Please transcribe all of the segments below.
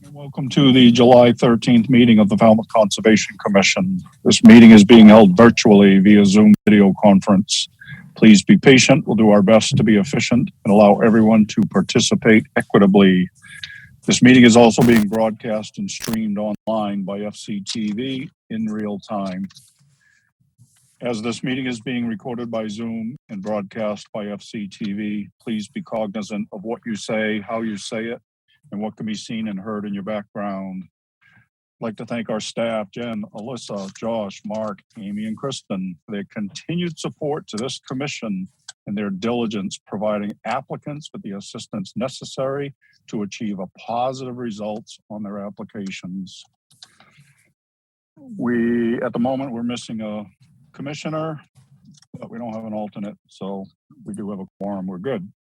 Welcome to the July 13th meeting of the Falmouth Conservation Commission. This meeting is being held virtually via Zoom video conference. Please be patient. We'll do our best to be efficient and allow everyone to participate equitably. This meeting is also being broadcast and streamed online by FCTV in real time. As this meeting is being recorded by Zoom and broadcast by FCTV, please be cognizant of what you say, how you say it, and what can be seen and heard in your background. I'd like to thank our staff, Jen, Alyssa, Josh, Mark, Amy, and Kristen, for their continued support to this commission and their diligence providing applicants with the assistance necessary to achieve a positive results on their applications. At the moment, we're missing a commissioner, but we don't have an alternate, so we do have a quorum. We're good.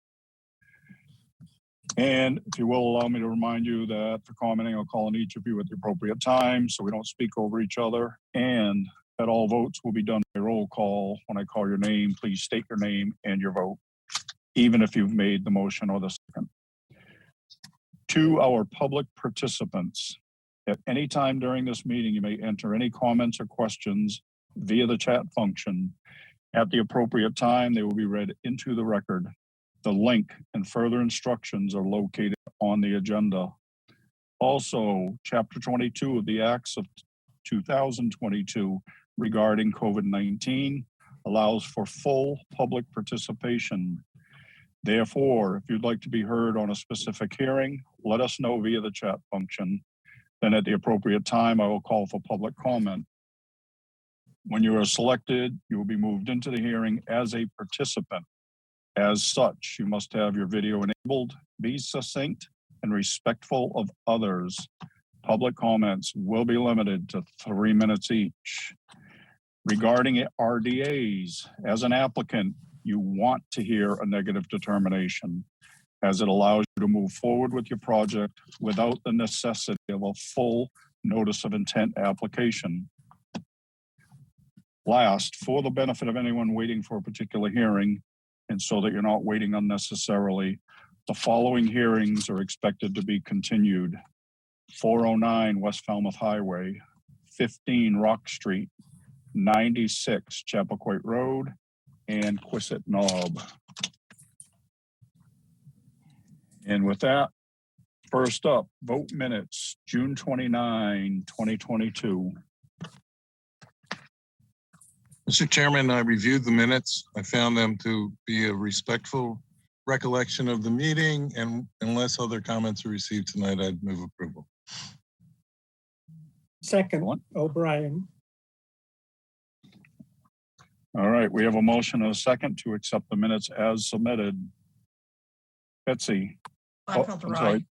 And if you will allow me to remind you that for commenting, I'll call on each of you at the appropriate time so we don't speak over each other, and that all votes will be done by roll call. When I call your name, please state your name and your vote, even if you've made the motion or the second. To our public participants, at any time during this meeting, you may enter any comments or questions via the chat function. At the appropriate time, they will be read into the record. The link and further instructions are located on the agenda. Also, Chapter 22 of the Acts of 2022 regarding COVID-19 allows for full public participation. Therefore, if you'd like to be heard on a specific hearing, let us know via the chat function. Then at the appropriate time, I will call for public comment. When you are selected, you will be moved into the hearing as a participant. As such, you must have your video enabled, be succinct and respectful of others. Public comments will be limited to 3 minutes each. Regarding RDAs, as an applicant, you want to hear a negative determination, as it allows you to move forward with your project without the necessity of a full notice of intent application. Last, for the benefit of anyone waiting for a particular hearing, and so that you're not waiting unnecessarily, the following hearings are expected to be continued. 409 West Falmouth Highway, 15 Rock Street, 96 Chappaquay Road, and Quissit Knob. And with that, first up, vote minutes, June 29, 2022. Mr. Chairman, I reviewed the minutes. I found them to be a respectful recollection of the meeting, and unless other comments are received tonight, I'd move approval. Second one, O'Brien. All right, we have a motion and a second to accept the minutes as submitted. Betsy. I'm sorry.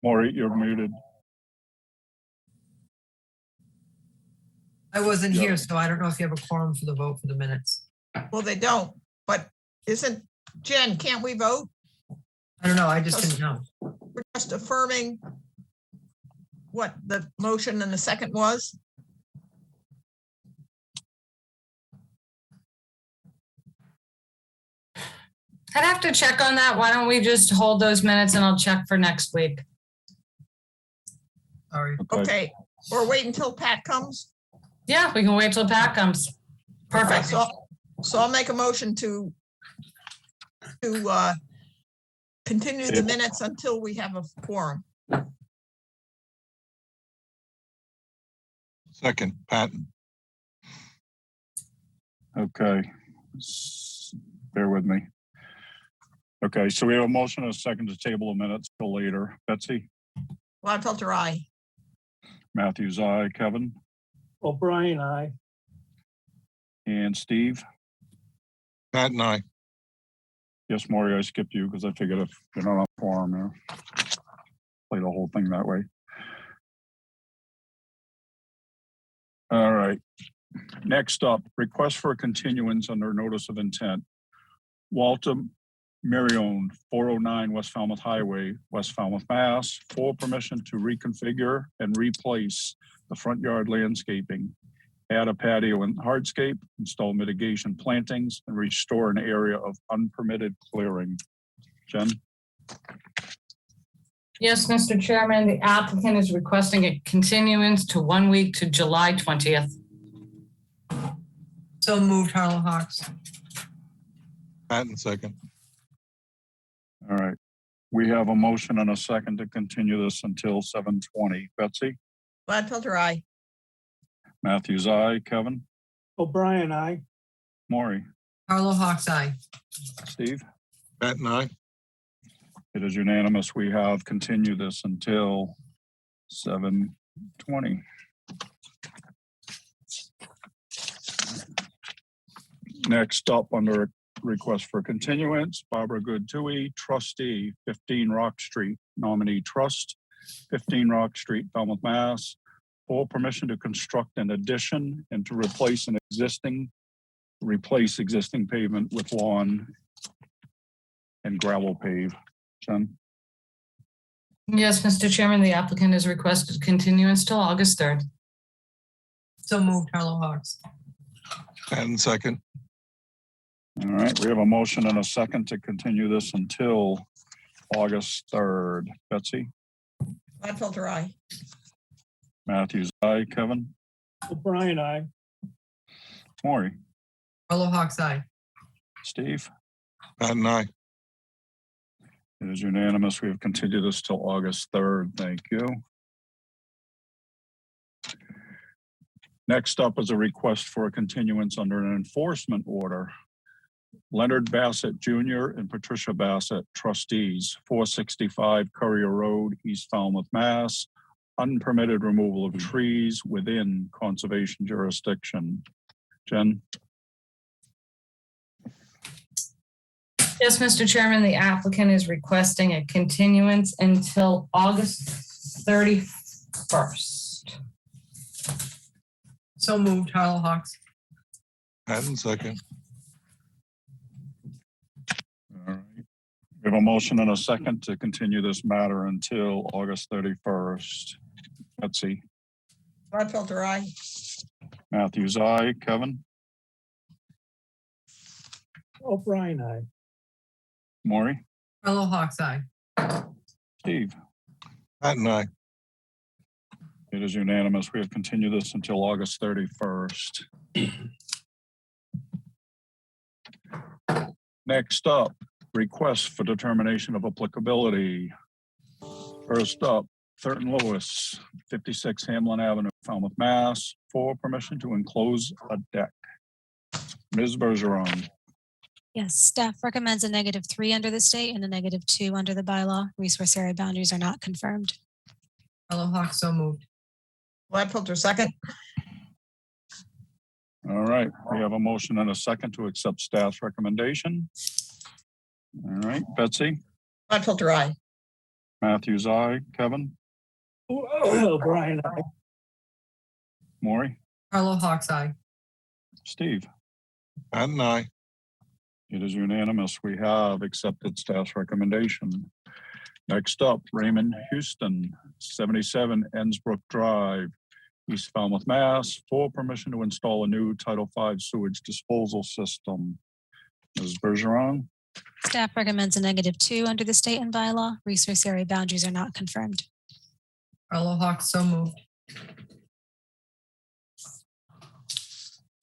Maury, you're muted. I wasn't here, so I don't know if you have a quorum for the vote for the minutes. Well, they don't, but isn't, Jen, can't we vote? I don't know, I just didn't know. We're just affirming what the motion and the second was? I'd have to check on that. Why don't we just hold those minutes and I'll check for next week. Sorry. Okay, or wait until Pat comes? Yeah, we can wait till Pat comes. Perfect. So I'll make a motion to continue the minutes until we have a quorum. Second, Patton. Okay, bear with me. Okay, so we have a motion and a second to table the minutes till later. Betsy? Gladfelter, aye. Matthews, aye. Kevin? O'Brien, aye. And Steve? Patton, aye. Yes, Maury, I skipped you because I figured if you're not on forum here, play the whole thing that way. All right. Next up, request for a continuance under notice of intent. Walter Marion, 409 West Falmouth Highway, West Falmouth, Mass, for permission to reconfigure and replace the front yard landscaping, add a patio and hardscape, install mitigation plantings, and restore an area of unpermitted clearing. Jen? Yes, Mr. Chairman, the applicant is requesting a continuance to 1 week to July 20th. So moved, Harlow Hawks. Patton second. All right. We have a motion and a second to continue this until 7:20. Betsy? Gladfelter, aye. Matthews, aye. Kevin? O'Brien, aye. Maury? Harlow Hawks, aye. Steve? Patton, aye. It is unanimous. We have continued this until 7:20. Next up, under request for continuance, Barbara Good-Tui, trustee, 15 Rock Street, nominee trust, 15 Rock Street, Falmouth, Mass. For permission to construct an addition and to replace existing pavement with lawn and gravel pave. Jen? Yes, Mr. Chairman, the applicant has requested continuance till August 3rd. So moved, Harlow Hawks. Patton second. All right, we have a motion and a second to continue this until August 3rd. Betsy? Gladfelter, aye. Matthews, aye. Kevin? O'Brien, aye. Maury? Harlow Hawks, aye. Steve? Patton, aye. It is unanimous. We have continued this till August 3rd. Thank you. Next up is a request for a continuance under an enforcement order. Leonard Bassett Jr. and Patricia Bassett, trustees, 465 Courier Road, East Falmouth, Mass. Unpermitted removal of trees within conservation jurisdiction. Jen? Yes, Mr. Chairman, the applicant is requesting a continuance until August 31st. So moved, Harlow Hawks. Patton second. All right. We have a motion and a second to continue this matter until August 31st. Betsy? Gladfelter, aye. Matthews, aye. Kevin? O'Brien, aye. Maury? Harlow Hawks, aye. Steve? Patton, aye. It is unanimous. We have continued this until August 31st. Next up, request for determination of applicability. First up, Thurton Lewis, 56 Hamlin Avenue, Falmouth, Mass. For permission to enclose a deck. Ms. Bergeron? Yes, staff recommends a -3 under the state and a -2 under the bylaw. Resource area boundaries are not confirmed. Harlow Hawks, so moved. Gladfelter, second. All right, we have a motion and a second to accept staff's recommendation. All right, Betsy? Gladfelter, aye. Matthews, aye. Kevin? O'Brien, aye. Maury? Harlow Hawks, aye. Steve? Patton, aye. It is unanimous. We have accepted staff's recommendation. Next up, Raymond Houston, 77 Ensbrook Drive, East Falmouth, Mass. For permission to install a new Title V sewage disposal system. Ms. Bergeron? Staff recommends a -2 under the state and bylaw. Resource area boundaries are not confirmed. Harlow Hawks, so moved.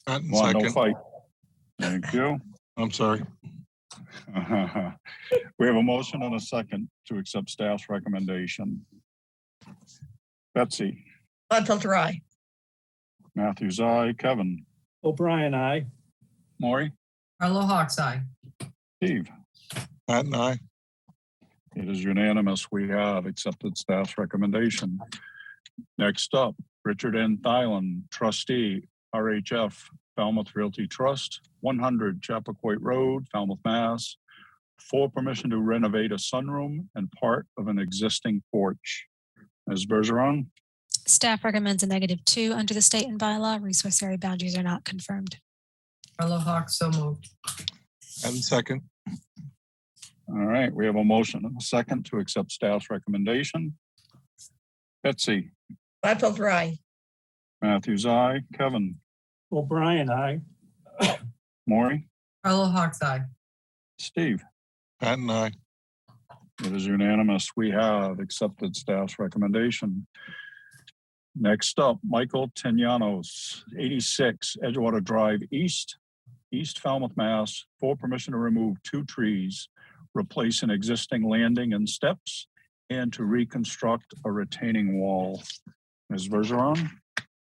Patton One, no second. fight. Thank you. I'm sorry. We have a motion and a second to accept staff's recommendation. Betsy? Gladfelter, aye. Matthews, aye. Kevin? O'Brien, aye. Maury? Harlow Hawks, aye. Steve? Patton, aye. It is unanimous. We have accepted staff's recommendation. Next up, Richard N. Thielen, trustee, RHF, Falmouth Realty Trust, 100 Chappaquay Road, Falmouth, Mass. For permission to renovate a sunroom and part of an existing porch. Ms. Bergeron? Staff recommends a -2 under the state and bylaw. Resource area boundaries are not confirmed. Harlow Hawks, so moved. Patton second. All right, we have a motion and a second to accept staff's recommendation. Betsy? Gladfelter, aye. Matthews, aye. Kevin? O'Brien, aye. Maury? Harlow Hawks, aye. Steve? Patton, aye. It is unanimous. We have accepted staff's recommendation. Next up, Michael Tenanos, 86 Edgewater Drive East, East Falmouth, Mass, for permission to remove 2 trees, replace an existing landing and steps, and to reconstruct a retaining wall. Ms. Bergeron?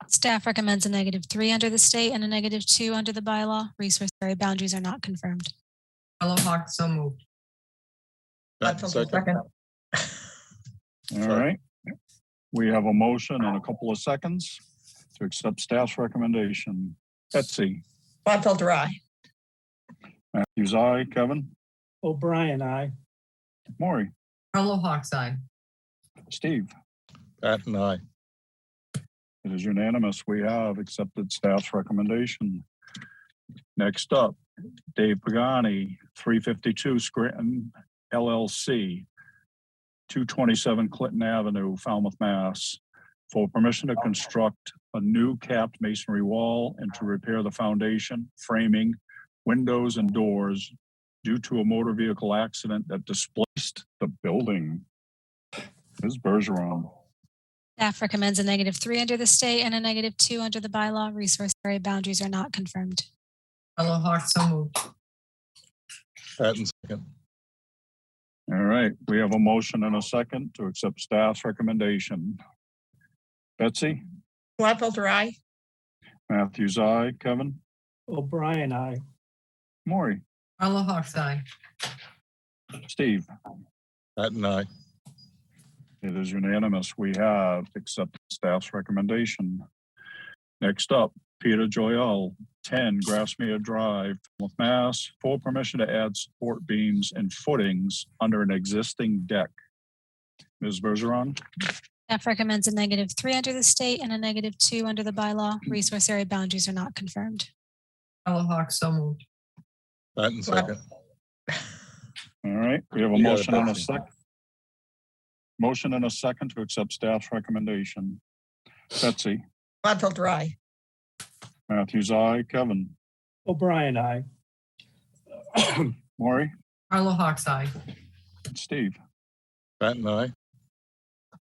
Staff recommends a -3 under the state and a -2 under the bylaw. Resource area boundaries are not confirmed. Carlo Hawks, so moved. Patton, Gladfelter, second. All right. We have a motion and a couple of seconds to accept staff's recommendation. Betsy? Gladfelter, aye. Matthews, aye. Kevin? O'Brien, aye. Maury? Carlo Hawks, aye. Steve? Patton, aye. It is unanimous. We have accepted staff's recommendation. Next up, Dave Pagani, 352 Scranton LLC, 227 Clinton Avenue, Falmouth, Mass, for permission to construct a new capped masonry wall and to repair the foundation, framing, windows, and doors due to a motor vehicle accident that displaced the building. Ms. Bergeron? Staff recommends a -3 under the state and a -2 under the bylaw. Resource area boundaries are not confirmed. Carlo Hawks, so moved. Patton, second. All right, we have a motion and a second to accept staff's recommendation. Betsy? Gladfelter, aye. Matthews, aye. Kevin? O'Brien, aye. Maury? Carlo Hawks, aye. Steve? Patton, aye. It is unanimous. We have accepted staff's recommendation. Next up, Peter Joyal, 10 Grassmere Drive, Falmouth, Mass, for permission to add support beams and footings under an existing deck. Ms. Bergeron? Staff recommends a -3 under the state and a -2 under the bylaw. Resource area boundaries are not confirmed. Carlo Hawks, so moved. Patton, second. All right, we have a You got it, motion and a Betsy. second. Motion and a second to accept staff's recommendation. Betsy? Gladfelter, aye. Matthews, aye. Kevin? O'Brien, aye. Maury? Carlo Hawks, aye. Steve? Patton, aye.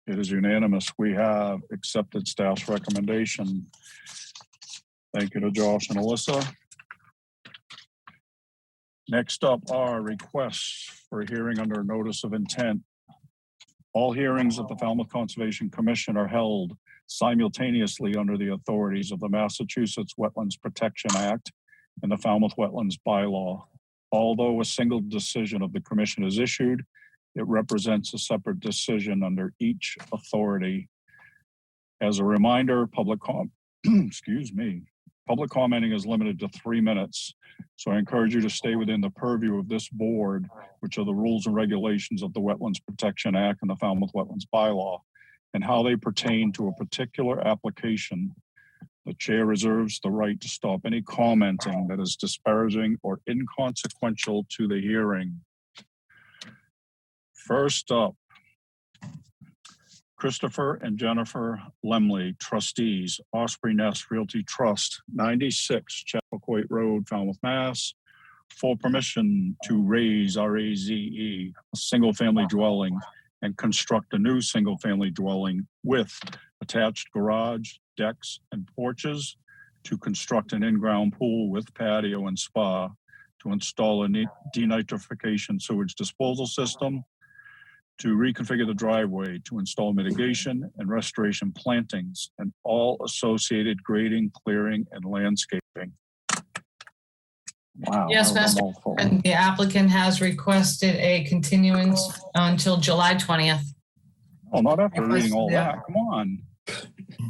It is unanimous. We have accepted staff's recommendation. Thank you to Josh and Alyssa. Next up are requests for a hearing under notice of intent. All hearings at the Falmouth Conservation Commission are held simultaneously under the authorities of the Massachusetts Wetlands Protection Act and the Falmouth Wetlands Bylaw. Although a single decision of the commission is issued, it represents a separate decision under each authority. As a reminder, public commenting is limited to 3 minutes. So I encourage you to stay within the purview of this board, which are the rules and regulations of the Wetlands Protection Act and the Falmouth Wetlands Bylaw, and how they pertain to a particular application. The chair reserves the right to stop any commenting that is disparaging or inconsequential to the hearing. First up, Christopher and Jennifer Lemley, trustees, Osprey Nest Realty Trust, 96 Chappaquay Road, Falmouth, Mass, for permission to raise RAZE, a single-family dwelling, and construct a new single-family dwelling with attached garage, decks, and porches, to construct an in-ground pool with patio and spa, to install a denitrification sewage disposal system, to reconfigure the driveway, to install mitigation and restoration plantings, and all associated grading, clearing, and landscaping. Wow. Yes, that was a Mr. mouthful. And the applicant has requested a continuance until July 20th. Oh, not after reading all Yeah. that. Come on.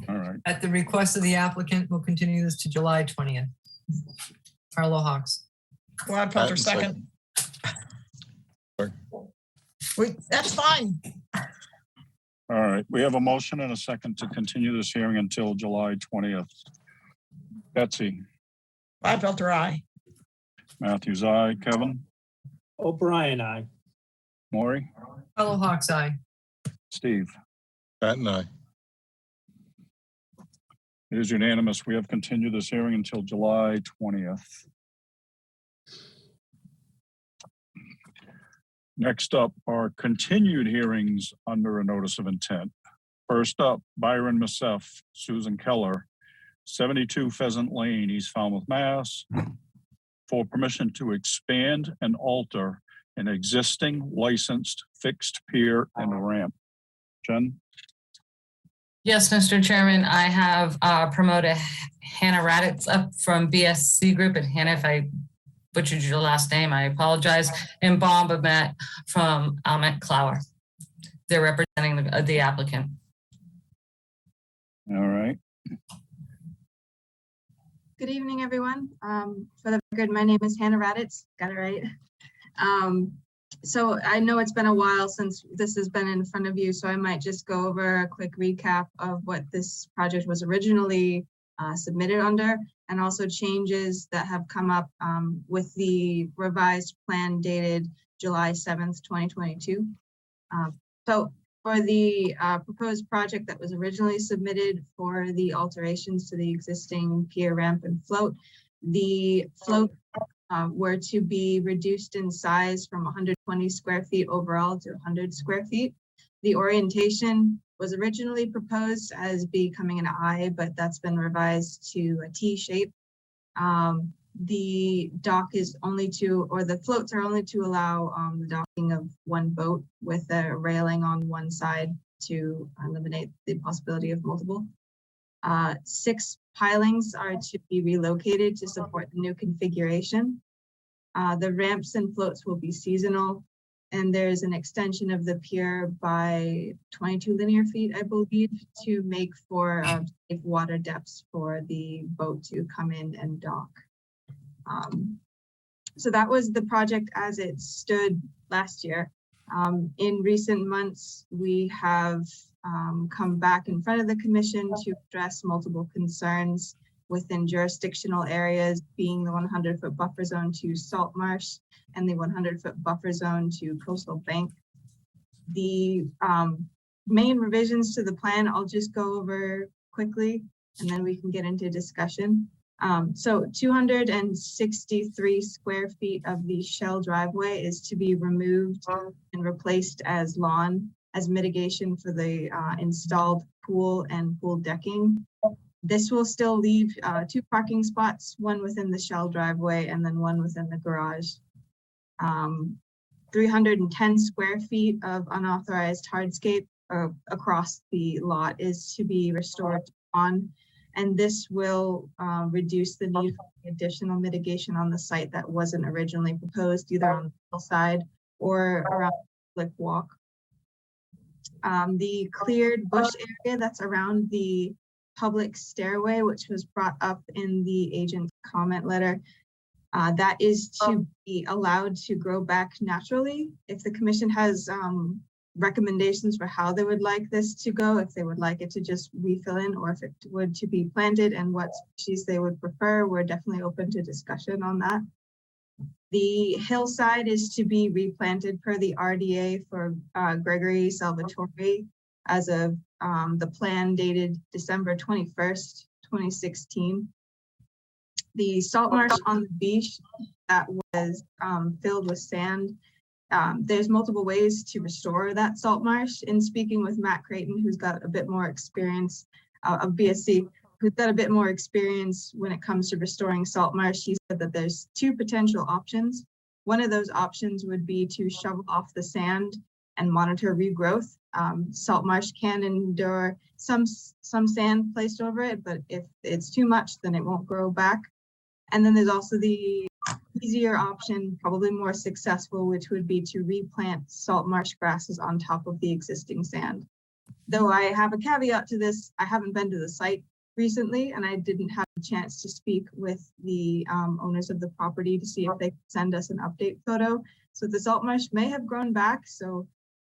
All right. At the request of the applicant, we'll continue this to July 20th. Carlo Hawks. Gladfelter, Patton, second. Sorry. That's fine. All right. We have a motion and a second to continue this hearing until July 20th. Betsy? Gladfelter, aye. Matthews, aye. Kevin? O'Brien, aye. Maury? Carlo Hawks, aye. Steve? Patton, aye. It is unanimous. We have continued this hearing until July 20th. Next up are continued hearings under a notice of intent. First up, Byron Massef, Susan Keller, 72 Pheasant Lane, East Falmouth, Mass, for permission to expand and alter an existing licensed fixed pier and ramp. Jen? Yes, Mr. Chairman, I have promoted Hannah Raditz up from BSC Group. And Hannah, if I butchered your last name, I apologize. And Bob Amet from Amet Clower. They're representing the applicant. All right. Good evening, everyone. For the record, my name is Hannah Raditz. Got it right. So I know it's been a while since this has been in front of you, so I might just go over a quick recap of what this project was originally submitted under, and also changes that have come up with the revised plan dated July 7th, 2022. So for the proposed project that was originally submitted for the alterations to the existing pier, ramp, and float, the float were to be reduced in size from 120 square feet overall to 100 square feet. The orientation was originally proposed as becoming an I, but that's been revised to a T shape. The dock is only to, or the floats are only to allow the docking of one boat with a railing on one side to eliminate the possibility of multiple. 6 pilings are to be relocated to support the new configuration. The ramps and floats will be seasonal, and there's an extension of the pier by 22 linear feet, I believe, to make for safe water depths for the boat to come in and dock. So that was the project as it stood last year. In recent months, we have come back in front of the commission to address multiple concerns within jurisdictional areas, being the 100-foot buffer zone to Salt Marsh and the 100-foot buffer zone to Coastal Bank. The main revisions to the plan, I'll just go over quickly, and then we can get into discussion. So 263 square feet of the shell driveway is to be removed and replaced as lawn as mitigation for the installed pool and pool decking. This will still leave 2 parking spots, one within the shell driveway and then one within the garage. 310 square feet of unauthorized hardscape across the lot is to be restored on, and this will reduce the need for additional mitigation on the site that wasn't originally proposed, either on the hillside or around the Lick Walk. The cleared bush area that's around the public stairway, which was brought up in the agent's comment letter, that is to be allowed to grow back naturally. If the commission has recommendations for how they would like this to go, if they would like it to just refill in, or if it would to be planted and what species they would prefer, we're definitely open to discussion on that. The hillside is to be replanted per the RDA for Gregory Salvatore as of the plan dated December 21st, 2016. The salt marsh on the beach that was filled with sand, there's multiple ways to restore that salt marsh. In speaking with Matt Creighton, who's got a bit more experience of BSC, who's got a bit more experience when it comes to restoring salt marsh, he said that there's 2 potential options. One of those options would be to shovel off the sand and monitor regrowth. Salt marsh can endure some sand placed over it, but if it's too much, then it won't grow back. And then there's also the easier option, probably more successful, which would be to replant salt marsh grasses on top of the existing sand. Though I have a caveat to this, I haven't been to the site recently, and I didn't have a chance to speak with the owners of the property to see if they could send us an update photo. So the salt marsh may have grown back, so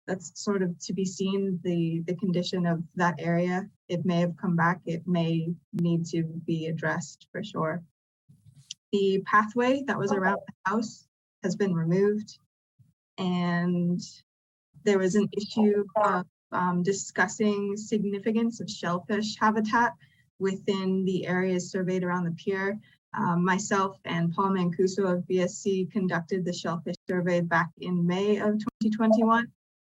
that's sort of to be seen, the condition of that area. It may have come back, it may need to be addressed for sure. The pathway that was around the house has been removed, and there was an issue of discussing significance of shellfish habitat within the areas surveyed around the pier. Myself and Paul Mancuso of BSC conducted the Shellfish Survey back in May of 2021,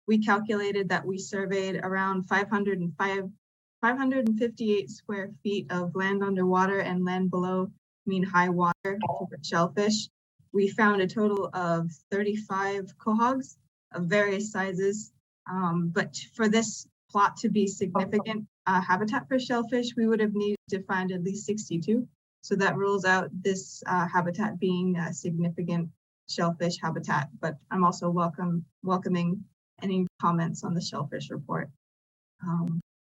we calculated that we surveyed around 558 square feet of land underwater and land below mean high water for shellfish. We found a total of 35 quahogs of various sizes. But for this plot to be significant habitat for shellfish, we would have needed to find at least 62. So that rules out this habitat being a significant shellfish habitat, but I'm also welcoming any comments on the shellfish report.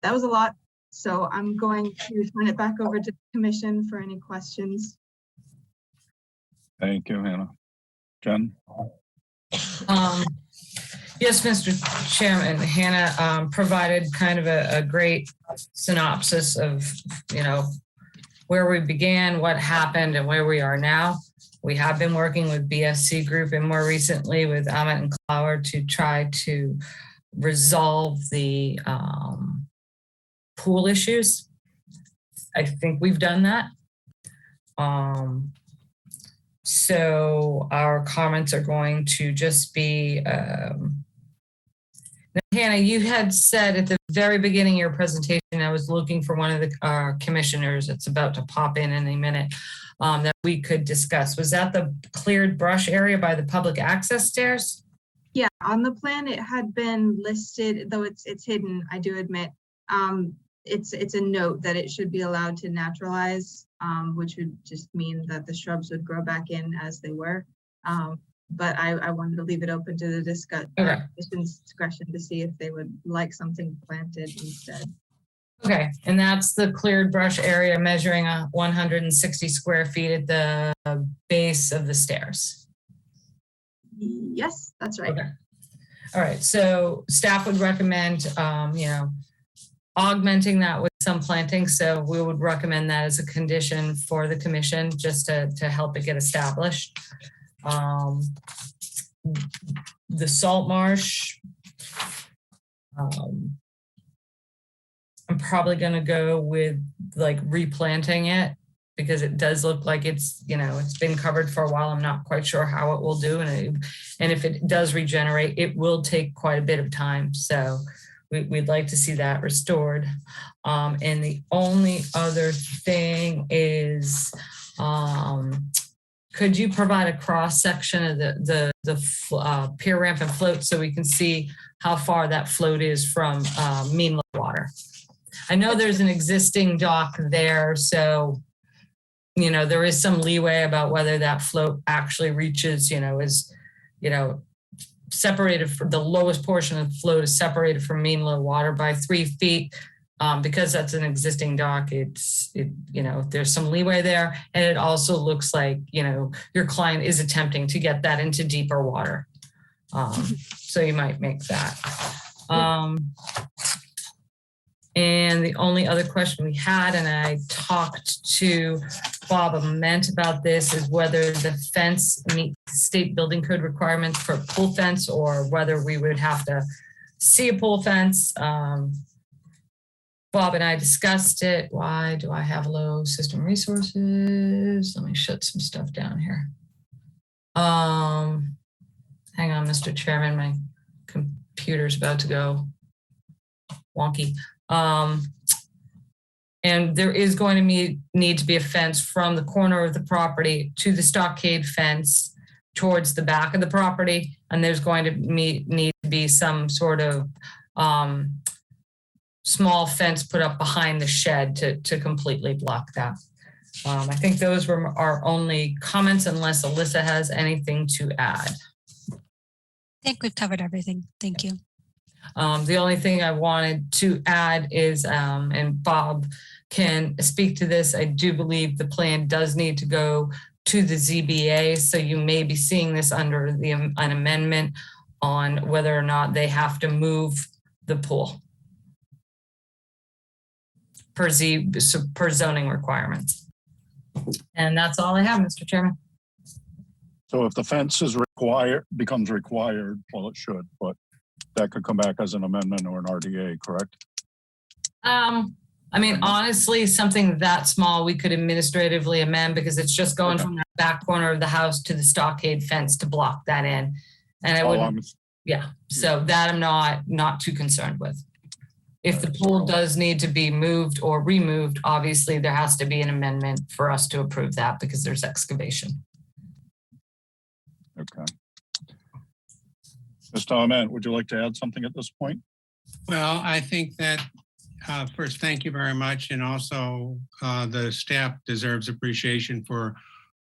That was a lot. So I'm going to turn it back over to the commission for any questions. Thank you, Hannah. Jen? Yes, Mr. Chairman, Hannah provided kind of a great synopsis of, where we began, what happened, and where we are now. We have been working with BSC Group and more recently with Amit and Clower to try to resolve the pool issues. I think we've done that. So our comments are going to just be, now, Hannah, you had said at the very beginning of your presentation, I was looking for one of the commissioners, it's about to pop in a minute, that we could discuss. Was that the cleared brush area by the public access stairs? Yeah, on the plan it had been listed, though it's hidden, I do admit. It's a note that it should be allowed to naturalize, which would just mean that the shrubs would grow back in as they were. But I wanted to leave it open to the commission's discretion to see if they would like something planted instead. Okay, and that's the cleared brush area measuring 160 square feet at the base of the stairs. Yes, that's right. Okay. All right, so staff would recommend, augmenting that with some planting. So we would recommend that as a condition for the commission, just to help it get established. The salt marsh, I'm probably going to go with like replanting it because it does look like it's been covered for a while. I'm not quite sure how it will do. And if it does regenerate, it will take quite a bit of time. So we'd like to see that restored. And the only other thing is, could you provide a cross section of the pier ramp and float so we can see how far that float is from mean low water? I know there's an existing dock there, so there is some leeway about whether that float actually reaches, separated from the lowest portion of the float is separated from mean low water by 3 feet. Because that's an existing dock, there's some leeway there. And it also looks like, your client is attempting to get that into deeper water. So you might make that. And the only other question we had, and I talked to Bob Ament about this, is whether the fence meets state building code requirements for a pool fence or whether we would have to see a pool fence. Bob and I discussed it. Why do I have low system resources? Let me shut some stuff down here. Hang on, Mr. Chairman, my computer's about to go wonky. And there is going to need to be a fence from the corner of the property to the stockade fence towards the back of the property. And there's going to need to be some sort of small fence put up behind the shed to completely block that. I think those were our only comments unless Alyssa has anything to add. I think we've covered everything. Thank you. The only thing I wanted to add is, and Bob can speak to this, I do believe the plan does need to go to the ZBA. So you may be seeing this under an amendment on whether or not they have to move the pool per zoning requirements. And that's all I have, Mr. Chairman. So if the fence is becomes required, well, it should, but that could come back as an amendment or an RDA, correct? I mean, honestly, something that small we could administratively amend because it's just going from the back corner of the house to the stockade fence to block that in. And I would Yeah, so that I'm not too concerned with. If the pool does need to be moved or removed, obviously there has to be an amendment for us to approve that because there's excavation. Okay. Mr. Ahmed, would you like to add something at this point? Well, I think that first, thank you very much. And also the staff deserves appreciation for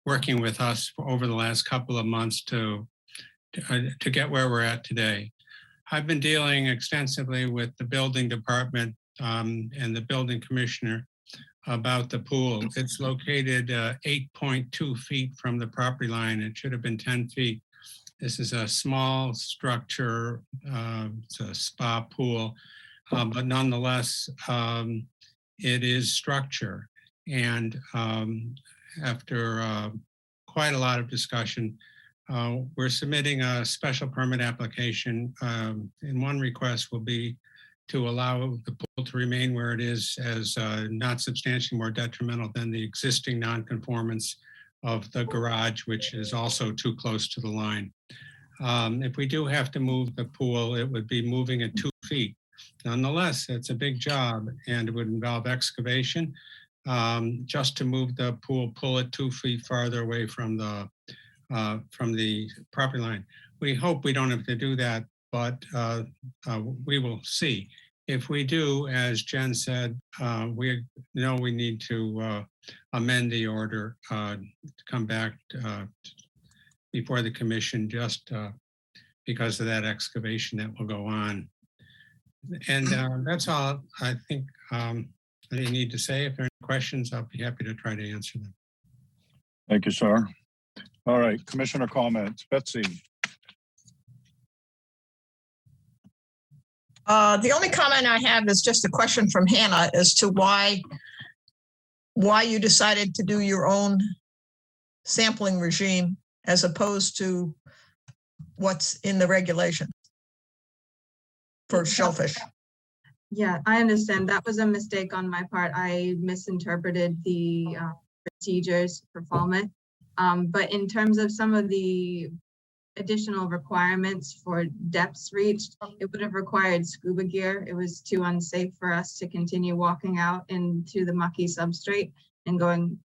working with us over the last couple of months to get where we're at today. I've been dealing extensively with the building department and the building commissioner about the pool. It's located 8.2 feet from the property line. It should have been 10 feet. This is a small structure. It's a spa pool, but nonetheless, it is structure. And after quite a lot of discussion, we're submitting a special permit application. And one request will be to allow the pool to remain where it is as not substantially more detrimental than the existing nonconformance of the garage, which is also too close to the line. If we do have to move the pool, it would be moving it 2 feet. Nonetheless, it's a big job and it would involve excavation. Just to move the pool, pull it 2 feet farther away from the property line. We hope we don't have to do that, but we will see. If we do, as Jen said, we know we need to amend the order to come back before the commission just because of that excavation that will go on. And that's all I think I need to say. If there are any questions, I'll be happy to try to answer them. Thank you, sir. All right, commissioner comments. Betsy. The only comment I have is just a question from Hannah as to why you decided to do your own sampling regime as opposed to what's in the regulation for shellfish. Yeah, I understand. That was a mistake on my part. I misinterpreted the procedures for Falmouth. But in terms of some of the additional requirements for depths reached, it would have required scuba gear. It was too unsafe for us to continue walking out into the mucky substrate and going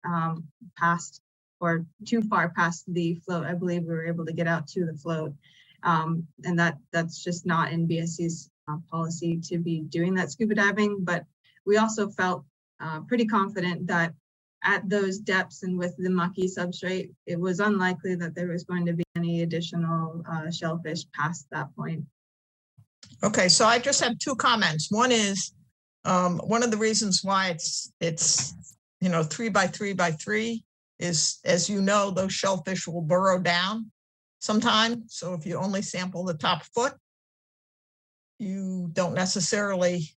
past or too far past the float. I believe we were able to get out to the float. And that's just not in BSC's policy to be doing that scuba diving. But we also felt pretty confident that at those depths and with the mucky substrate, it was unlikely that there was going to be any additional shellfish past that point. Okay, so I just have two comments. One is one of the reasons why it's 3 by 3 by 3 is, as you know, those shellfish will burrow down sometime. So if you only sample the top foot, you don't necessarily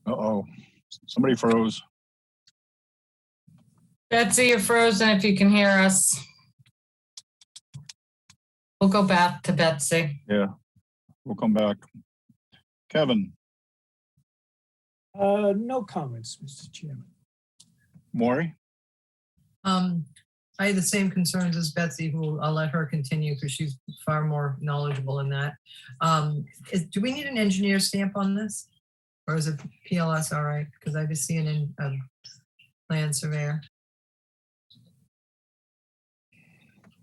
Uh-oh, somebody froze. Betsy, you're frozen if you can hear us. We'll go back to Betsy. Yeah, we'll come back. Kevin. No comments, Mr. Chairman. Maury. I had the same concerns as Betsy, who I'll let her continue because she's far more knowledgeable in that. Do we need an engineer stamp on this? Or is it PLS all right? Because I just see a land surveyor.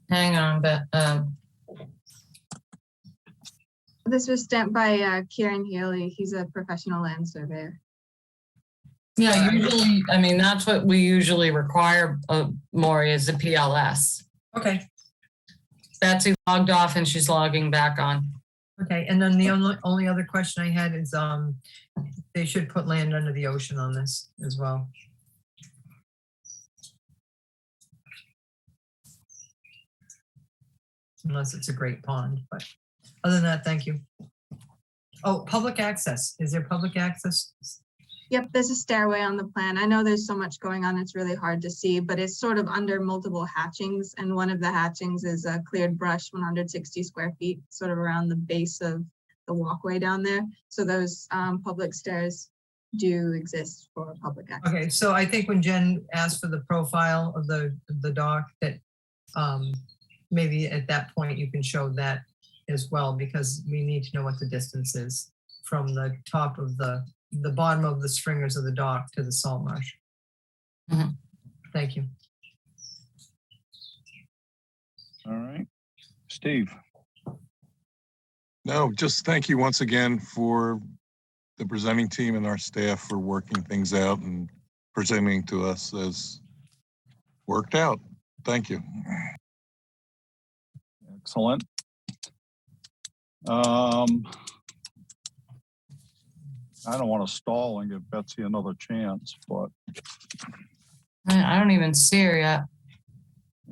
Hang on, but This was stamped by Kieran Healy. He's a professional land surveyor. yeah, usually, I mean, that's what we usually require, Maury, is the PLS. Okay. Betsy logged off and she's logging back on. Okay, and then the only other question I had is they should put land under the ocean on this as well. Unless it's a great pond, but other than that, thank you. Oh, public access. Is there public access? Yep, there's a stairway on the plan. I know there's so much going on, it's really hard to see, but it's sort of under multiple hatchings. And one of the hatchings is a cleared brush, 160 square feet, sort of around the base of the walkway down there. So those public stairs do exist for public access. Okay, so I think when Jen asked for the profile of the dock, that maybe at that point you can show that as well, because we need to know what the distance is from the top of the bottom of the stringers of the dock to the salt marsh. Mhm. Thank you. All right. Steve? No, just thank you once again for the presenting team and our staff for working things out and presenting to us as worked out. Thank you. Excellent. I don't want to stall and give Betsy another chance, but I don't even see her yet.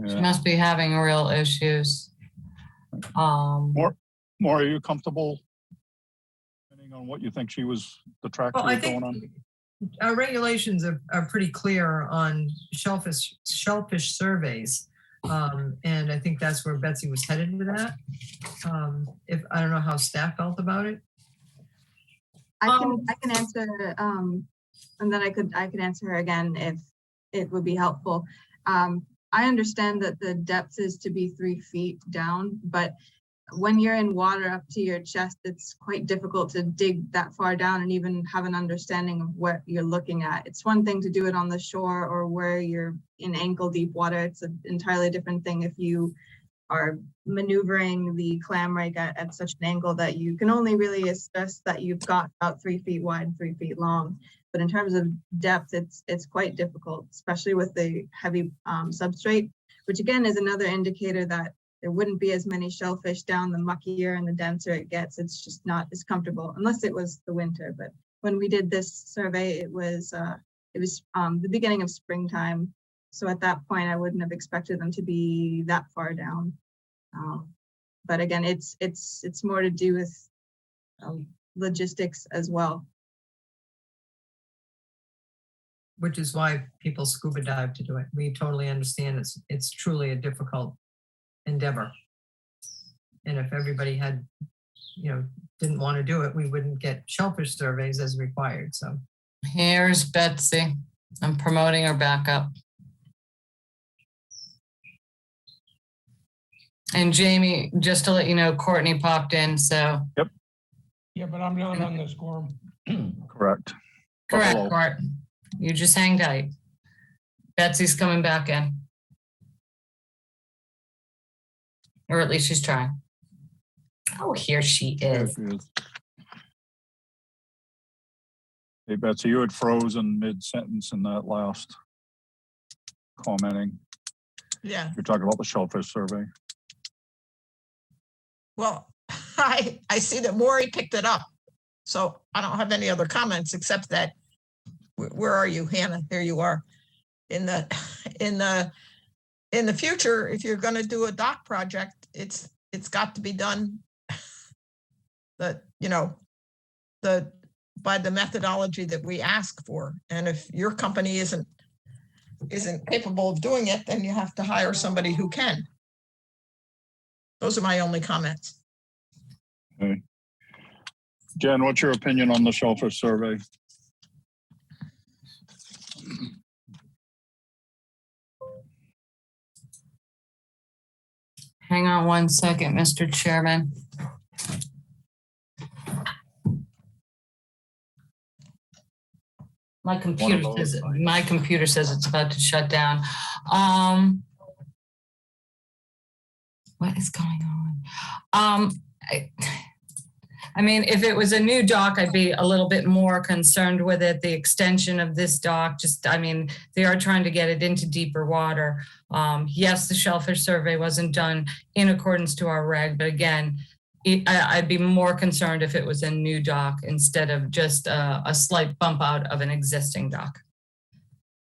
She yeah. must be having real issues. More, are you comfortable? Depending on what you think the track she Well, I was going think on? our regulations are pretty clear on shellfish surveys. And I think that's where Betsy was headed with that. If I don't know how staff felt about it. I can answer, and then I could answer her again if it would be helpful. I understand that the depth is to be 3 feet down, but when you're in water up to your chest, it's quite difficult to dig that far down and even have an understanding of what you're looking at. It's one thing to do it on the shore or where you're in ankle deep water. It's an entirely different thing if you are maneuvering the clam rake at such an angle that you can only really assess that you've got about 3 feet wide, 3 feet long. But in terms of depth, it's quite difficult, especially with the heavy substrate, which again is another indicator that there wouldn't be as many shellfish down. The muckier and the denser it gets, it's just not as comfortable, unless it was the winter. But when we did this survey, it was the beginning of springtime. So at that point, I wouldn't have expected them to be that far down. But again, it's more to do with logistics as well. Which is why people scuba dive to do it. We totally understand it's truly a difficult endeavor. And if everybody had, didn't want to do it, we wouldn't get shellfish surveys as required. So Here's Betsy. I'm promoting her back up. And Jamie, just to let you know, Courtney popped in, so. Yeah, but I'm not on this quorum. Correct. Correct, Hello. Court. You just hang tight. Betsy's coming back in. Or at least she's trying. Oh, here she There is. she is. Hey, Betsy, you had frozen mid-sentence in that last commenting. Yeah, You're talking about the shellfish survey. well, I see that Maury picked it up. So I don't have any other comments except that, where are you, Hannah? There you are. In the future, if you're going to do a dock project, it's got to be done by the methodology that we ask for. And if your company isn't capable of doing it, then you have to hire somebody who can. Those are my only comments. Okay. Jen, what's your opinion on the shellfish survey? Hang on one second, Mr. Chairman. My computer says it's about to shut down. What is going on? I mean, if it was a new dock, I'd be a little bit more concerned with it. The extension of this dock, they are trying to get it into deeper water. Yes, the shellfish survey wasn't done in accordance to our reg, but again, I'd be more concerned if it was a new dock instead of just a slight bump out of an existing dock.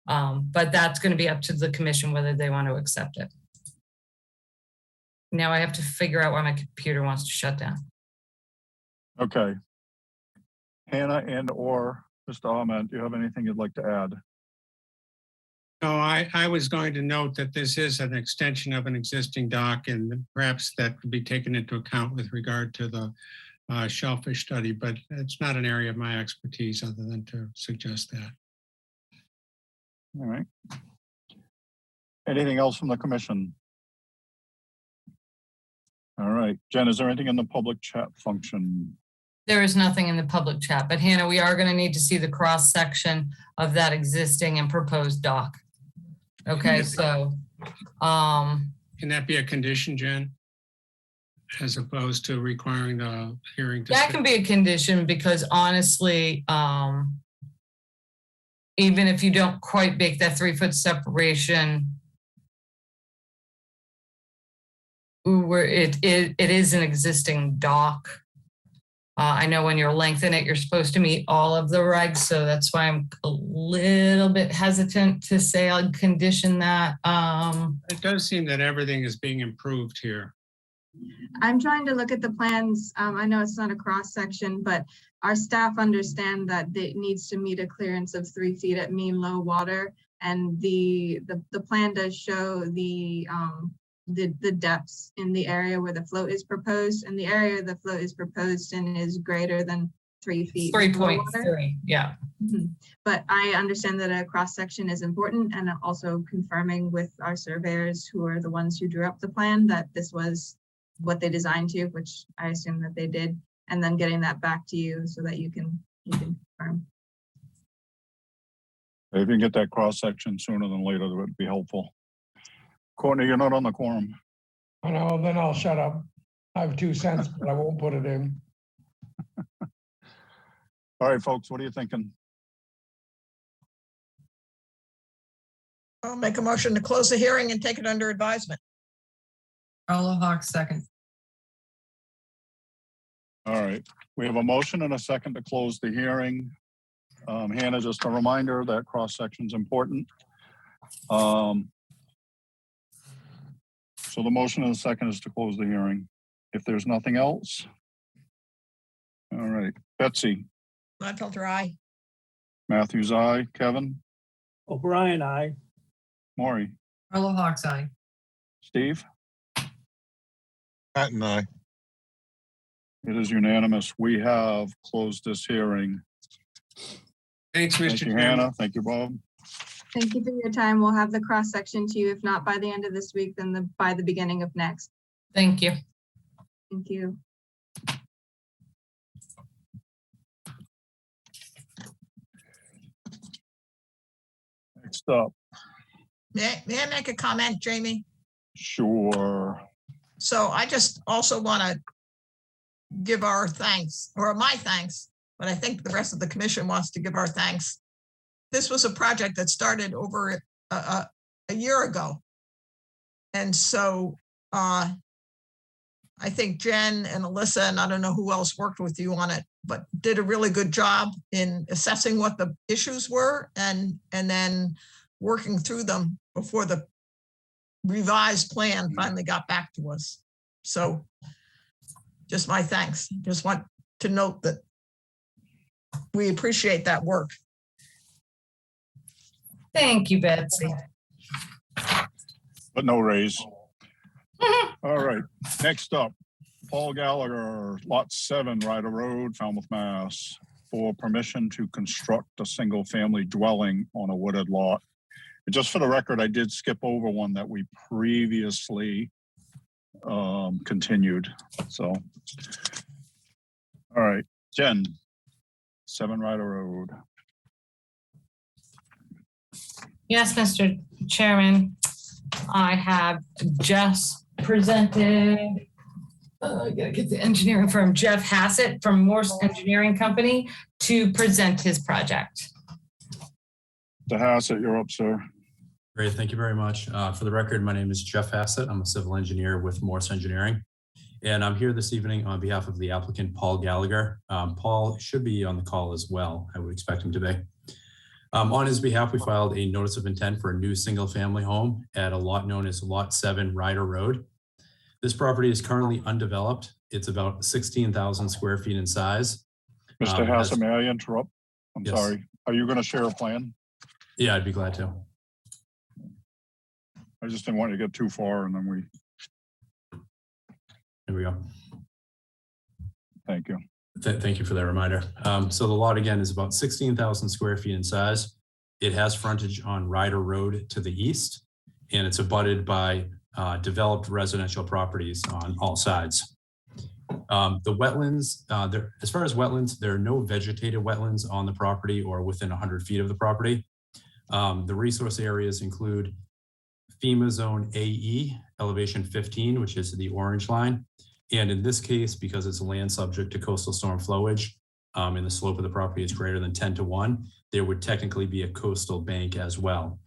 But that's going to be up to the commission whether they want to accept it. Now I have to figure out why my computer wants to shut down. Okay. Hannah and or Mr. Ahmed, do you have anything you'd like to add? No, I was going to note that this is an extension of an existing dock, and perhaps that could be taken into account with regard to the shellfish study, but it's not an area of my expertise other than to suggest that. All right. Anything else from the commission? All right, Jen, is there anything in the public chat function? There is nothing in the public chat, but Hannah, we are going to need to see the cross section of that existing and proposed dock. Okay, so, Can that be a condition, Jen? As opposed to requiring the hearing to. that can be a condition because honestly, even if you don't quite make that 3-foot separation, where it is an existing dock. I know when you're lengthening it, you're supposed to meet all of the regs, so that's why I'm a little bit hesitant to say I'll condition that. It does seem that everything is being improved here. I'm trying to look at the plans. I know it's not a cross section, but our staff understand that it needs to meet a clearance of 3 feet at mean low water. And the plan does show the depths in the area where the float is proposed, and the area the float is proposed in is greater than 3 feet. 3.3, yeah. But I understand that a cross section is important, and also confirming with our surveyors, who are the ones who drew up the plan, that this was what they designed to, which I assume that they did, and then getting that back to you so that you can confirm. If you can get that cross section sooner than later, that would be helpful. Courtney, you're not on the quorum. I know, then I'll shut up. I have 2 cents, but I won't put it in. All right, folks, what are you thinking? I'll make a motion to close the hearing and take it under advisement. Carla Hawk, second. All right, we have a motion and a second to close the hearing. Hannah, just a reminder that cross section is important. So the motion and the second is to close the hearing. If there's nothing else. All right, Betsy. Untitled aye. Matthews, aye. Kevin. O'Brien, aye. Maury. Carla Hawk's aye. Steve. Pat and I. It is unanimous. We have closed this hearing. Thanks, Mr. Thank you, Chairman. Hannah. Thank you, Bob. Thank you for your time. We'll have the cross section to you, if not by the end of this week, then by the beginning of next. Thank you. Thank you. Next up. May I make a comment, Jamie? Sure. So I just also want to give our thanks, or my thanks, but I think the rest of the commission wants to give our thanks. This was a project that started over a year ago. And so I think Jen and Alyssa, and I don't know who else worked with you on it, but did a really good job in assessing what the issues were and then working through them before the revised plan finally got back to us. So just my thanks. Just want to note that we appreciate that work. Thank you, Betsy. But no raise. All right, next up, Paul Gallagher, Lot 7, Ryder Road, Falmouth, Mass, for permission to construct a single-family dwelling on a wooded lot. And just for the record, I did skip over one that we previously continued. So, all right, Jen, 7 Ryder Road. Yes, Mr. Chairman, I have just presented, I gotta get the engineering firm, Jeff Hassett from Morse Engineering Company to present his project. The Hassett, you're up, sir. Great, thank you very much. For the record, my name is Jeff Hassett. I'm a civil engineer with Morse Engineering. And I'm here this evening on behalf of the applicant, Paul Gallagher. Paul should be on the call as well. I would expect him to be. On his behalf, we filed a notice of intent for a new single-family home at a lot known as Lot 7 Ryder Road. This property is currently undeveloped. It's about 16,000 square feet in size. Mr. Hassett, may I interrupt? I'm Yes. sorry. Are you going to share a plan? Yeah, I'd be glad to. I just didn't want you to get too far and then we. Here we go. Thank you. Thank you for that reminder. So the lot again is about 16,000 square feet in size. It has frontage on Ryder Road to the east, and it's abutted by developed residential properties on all sides. The wetlands, as far as wetlands, there are no vegetated wetlands on the property or within 100 feet of the property. The resource areas include FEMA Zone AE, elevation 15, which is the orange line. And in this case, because it's a land subject to coastal storm flowage, and the slope of the property is greater than 10:1, there would technically be a coastal bank as well.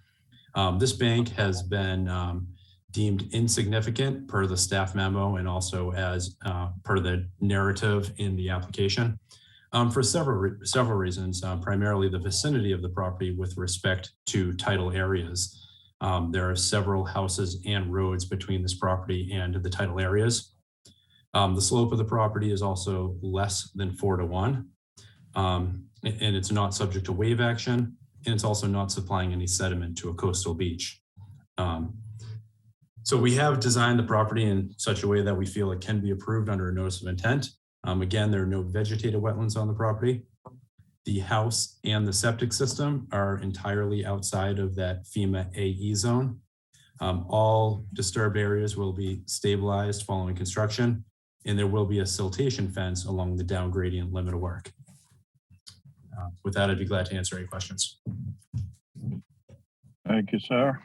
This bank has been deemed insignificant per the staff memo and also as per the narrative in the application for several reasons, primarily the vicinity of the property with respect to tidal areas. There are several houses and roads between this property and the tidal areas. The slope of the property is also less than 4:1, and it's not subject to wave action, and it's also not supplying any sediment to a coastal beach. So we have designed the property in such a way that we feel it can be approved under a notice of intent. Again, there are no vegetated wetlands on the property. The house and the septic system are entirely outside of that FEMA AE zone. All disturbed areas will be stabilized following construction, and there will be a siltation fence along the down gradient limit of work. With that, I'd be glad to answer any questions. Thank you, sir.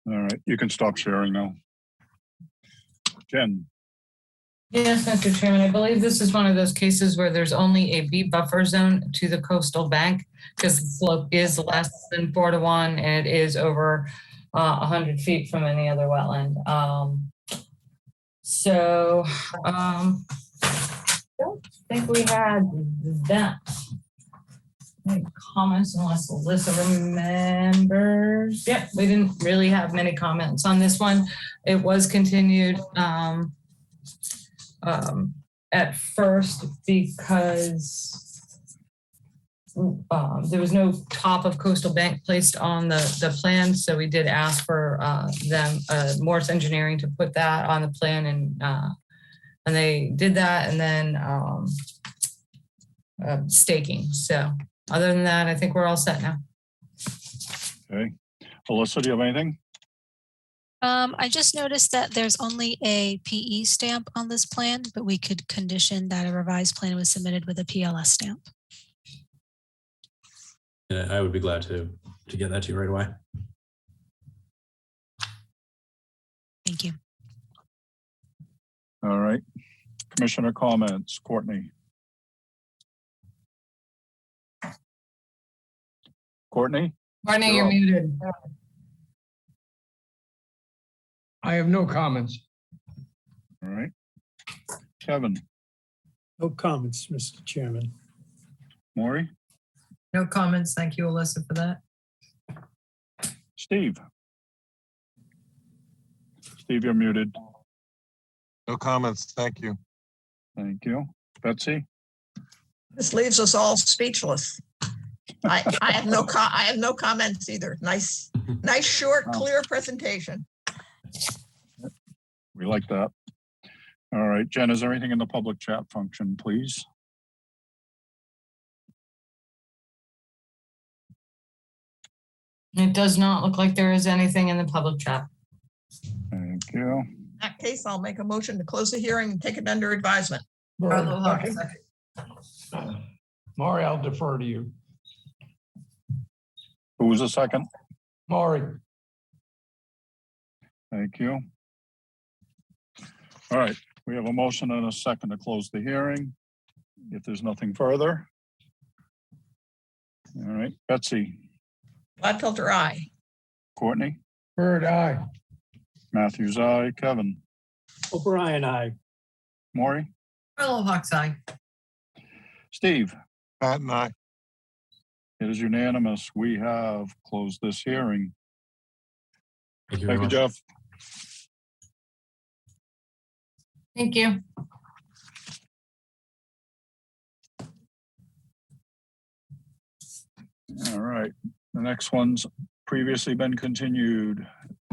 All right, you can stop sharing now. Jen. Yes, Mr. Chairman, I believe this is one of those cases where there's only a B buffer zone to the coastal bank because the slope is less than 4:1 and it is over 100 feet from any other wetland. I don't think we had that many comments unless Alyssa remembers. Yep, we didn't really have many comments on this one. It was continued at first because there was no top of coastal bank placed on the plan. So we did ask for Morse Engineering to put that on the plan, and they did that, and then staking. So other than that, I think we're all set now. Okay. Alyssa, do you have anything? I just noticed that there's only a PE stamp on this plan, but we could condition that a revised plan was submitted with a PLS stamp. Yeah, I would be glad to get that to you right away. Thank you. All right. Commissioner comments, Courtney. Courtney? Courtney, you're You're up. muted. I have no comments. All right. Kevin, No comments, Mr. Chairman. Maury, No comments. Thank you, Alyssa, for that. Steve. Steve, you're muted. No comments. Thank you. Thank you. Betsy? This leaves us all speechless. I have no comments either. Nice, short, clear presentation. We like that. All right, Jen, is there anything in the public chat function, please? It does not look like there is anything in the public chat. Thank you. In that case, I'll make a motion to close the hearing and take it under advisement. Arlo Hawk, second. Maury, I'll defer to you. Who was the second? Maury, Thank you. All right, we have a motion and a second to close the hearing. If there's nothing further. All right, Betsy, Gladfelter, aye. Courtney, Bird, aye. Matthews, aye, Kevin, O'Brien, aye. Maury, Arlo Hawk's aye. Steve. Pat and I. It is unanimous. We have closed this hearing. Thank you very Thank you, much. Jeff. Thank you. All right, the next one's previously been continued.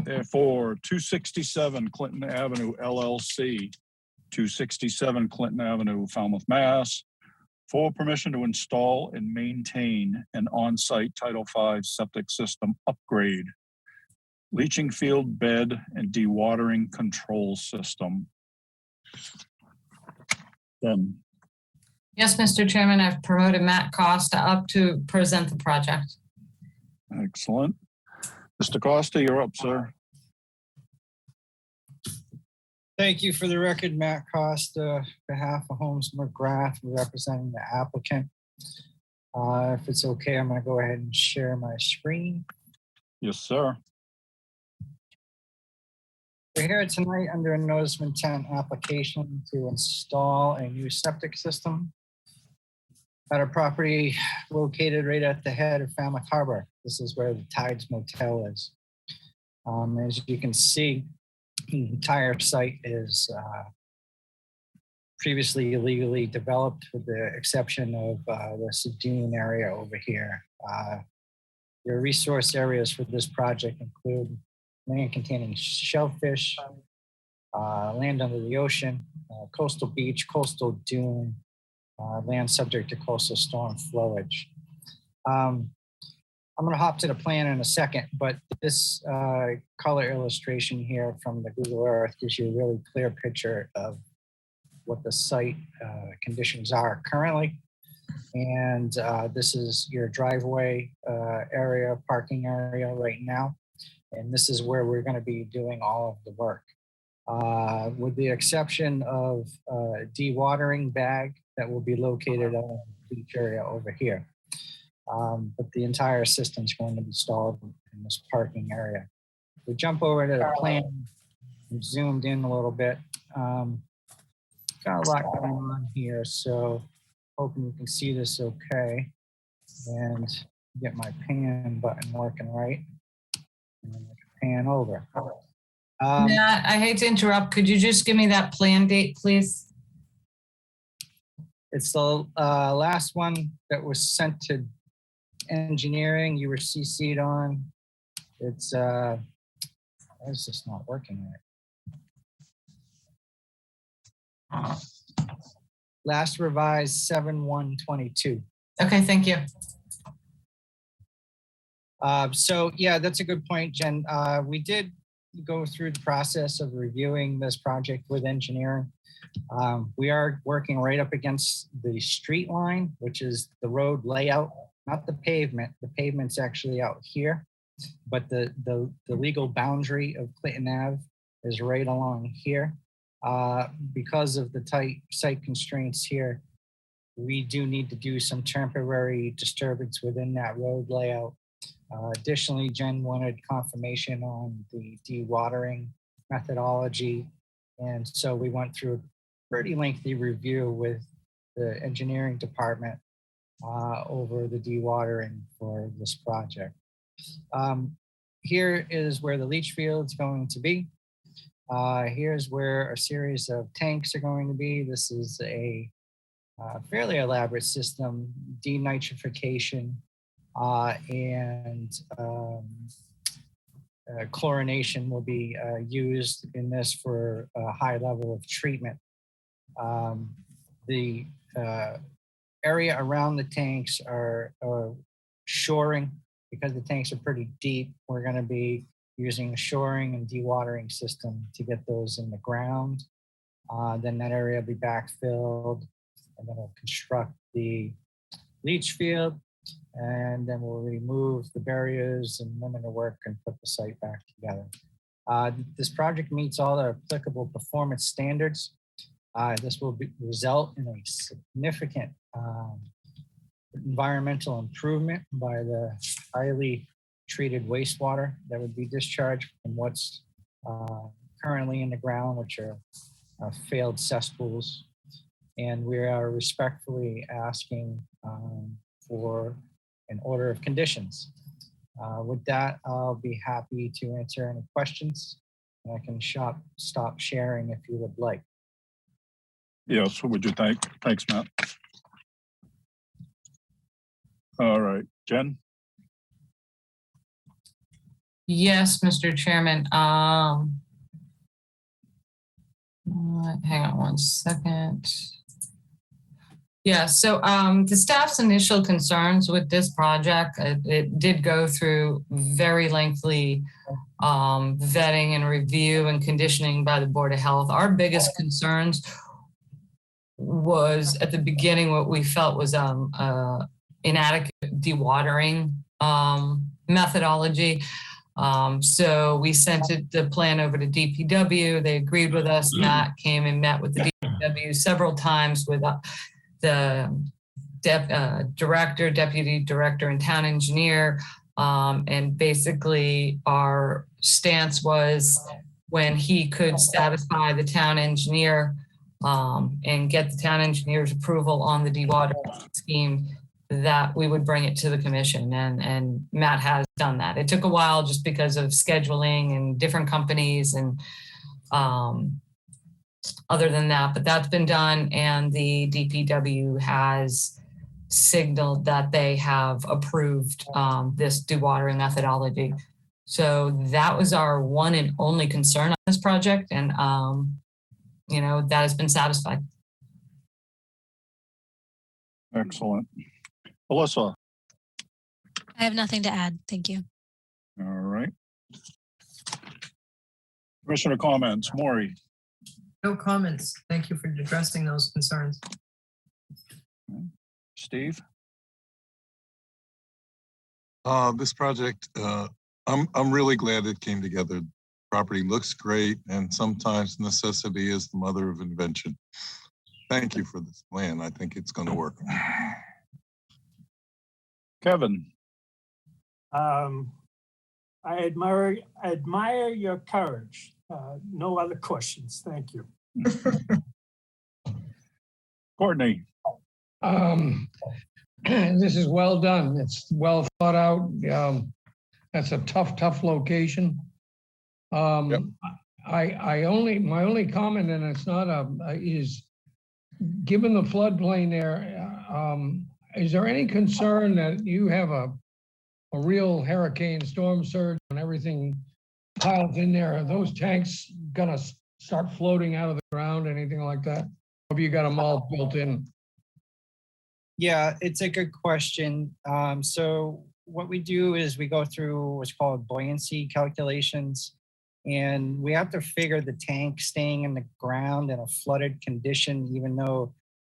Therefore, 267 Clinton Avenue LLC, 267 Clinton Avenue, Falmouth, Mass, for permission to install and maintain an on-site Title V septic system upgrade, leaching field bed and dewatering control system. Then, Yes, Mr. Chairman, I've promoted Matt Costa up to present the project. excellent. Mr. Costa, you're up, sir. Thank you. For the record, Matt Costa, behalf of Holmes McGrath, representing the applicant. If it's okay, I'm going to go ahead and share my screen. Yes, sir. We're here tonight under a notice of intent application to install a new septic system at a property located right at the head of Falmouth Harbor. This is where the Tides Motel is. As you can see, the entire site is previously illegally developed with the exception of the Sedune area over here. Your resource areas for this project include land containing shellfish, land under the ocean, coastal beach, coastal dune, land subject to coastal storm flowage. I'm going to hop to the plan in a second, but this color illustration here from the Google Earth gives you a really clear picture of what the site conditions are currently. And this is your driveway area, parking area right now. And this is where we're going to be doing all of the work. With the exception of a dewatering bag that will be located on the beach area over here. But the entire system is going to be installed in this parking area. We jump over to the plan and zoomed in a little bit. Got a lot going on here, so hoping you can see this okay. And get my pan button working right. And then I can pan over. Matt, I hate to interrupt. Could you just give me that plan date, please? It's the last one that was sent to engineering. You were CC'd on. It's why is this not working right? Last revised 7/1/22. Okay, thank you. So yeah, that's a good point, Jen. We did go through the process of reviewing this project with engineering. We are working right up against the street line, which is the road layout, not the pavement. The pavement's actually out here, but the legal boundary of Clinton Ave is right along here. Because of the tight site constraints here, we do need to do some temporary disturbance within that road layout. Additionally, Jen wanted confirmation on the dewatering methodology. And so we went through a pretty lengthy review with the engineering department over the dewatering for this project. Here is where the leach field is going to be. Here's where a series of tanks are going to be. This is a fairly elaborate system, denitrification, and chlorination will be used in this for a high level of treatment. The area around the tanks are shoring. Because the tanks are pretty deep, we're going to be using a shoring and dewatering system to get those in the ground. Then that area will be backfilled, and then we'll construct the leach field, and then we'll remove the barriers and limit the work and put the site back together. This project meets all the applicable performance standards. This will result in a significant environmental improvement by the highly treated wastewater that would be discharged from what's currently in the ground, which are failed cesspools. And we are respectfully asking for an order of conditions. With that, I'll be happy to answer any questions. And I can stop sharing if you would like. Yes, what would you think? Thanks, Matt. All right, Jen? Yes, Mr. Chairman. Hang on one second. Yeah, so the staff's initial concerns with this project, it did go through very lengthy vetting and review and conditioning by the Board of Health. Our biggest concerns was at the beginning what we felt was inadequate dewatering methodology. So we sent the plan over to DPW. They agreed with us. Matt came and met with the DPW several times with the director, deputy director, and town engineer. And basically our stance was when he could satisfy the town engineer and get the town engineer's approval on the dewatering scheme, that we would bring it to the commission, and Matt has done that. It took a while just because of scheduling and different companies and other than that, but that's been done, and the DPW has signaled that they have approved this dewatering methodology. So that was our one and only concern on this project, and you know, that has been satisfied. Excellent. Alyssa. I have nothing to add. Thank you. All right. Commissioner comments, Maury. No comments. Thank you for addressing those concerns. Steve. This project, I'm really glad it came together. Property looks great, and sometimes necessity is the mother of invention. Thank you for this plan. I think it's going to work. Kevin. I admire your courage. No other questions. Thank you. Courtney. This is well done. It's well thought out. That's a tough location. Yep. My only comment, and it's not is given the floodplain there, is there any concern that you have a real hurricane storm surge and everything piles in there? Are those tanks gonna start floating out of the ground, anything like that? Or have you got them all built in? Yeah, it's a good question. So what we do is we go through what's called buoyancy calculations, and we have to figure the tank staying in the ground in a flooded condition,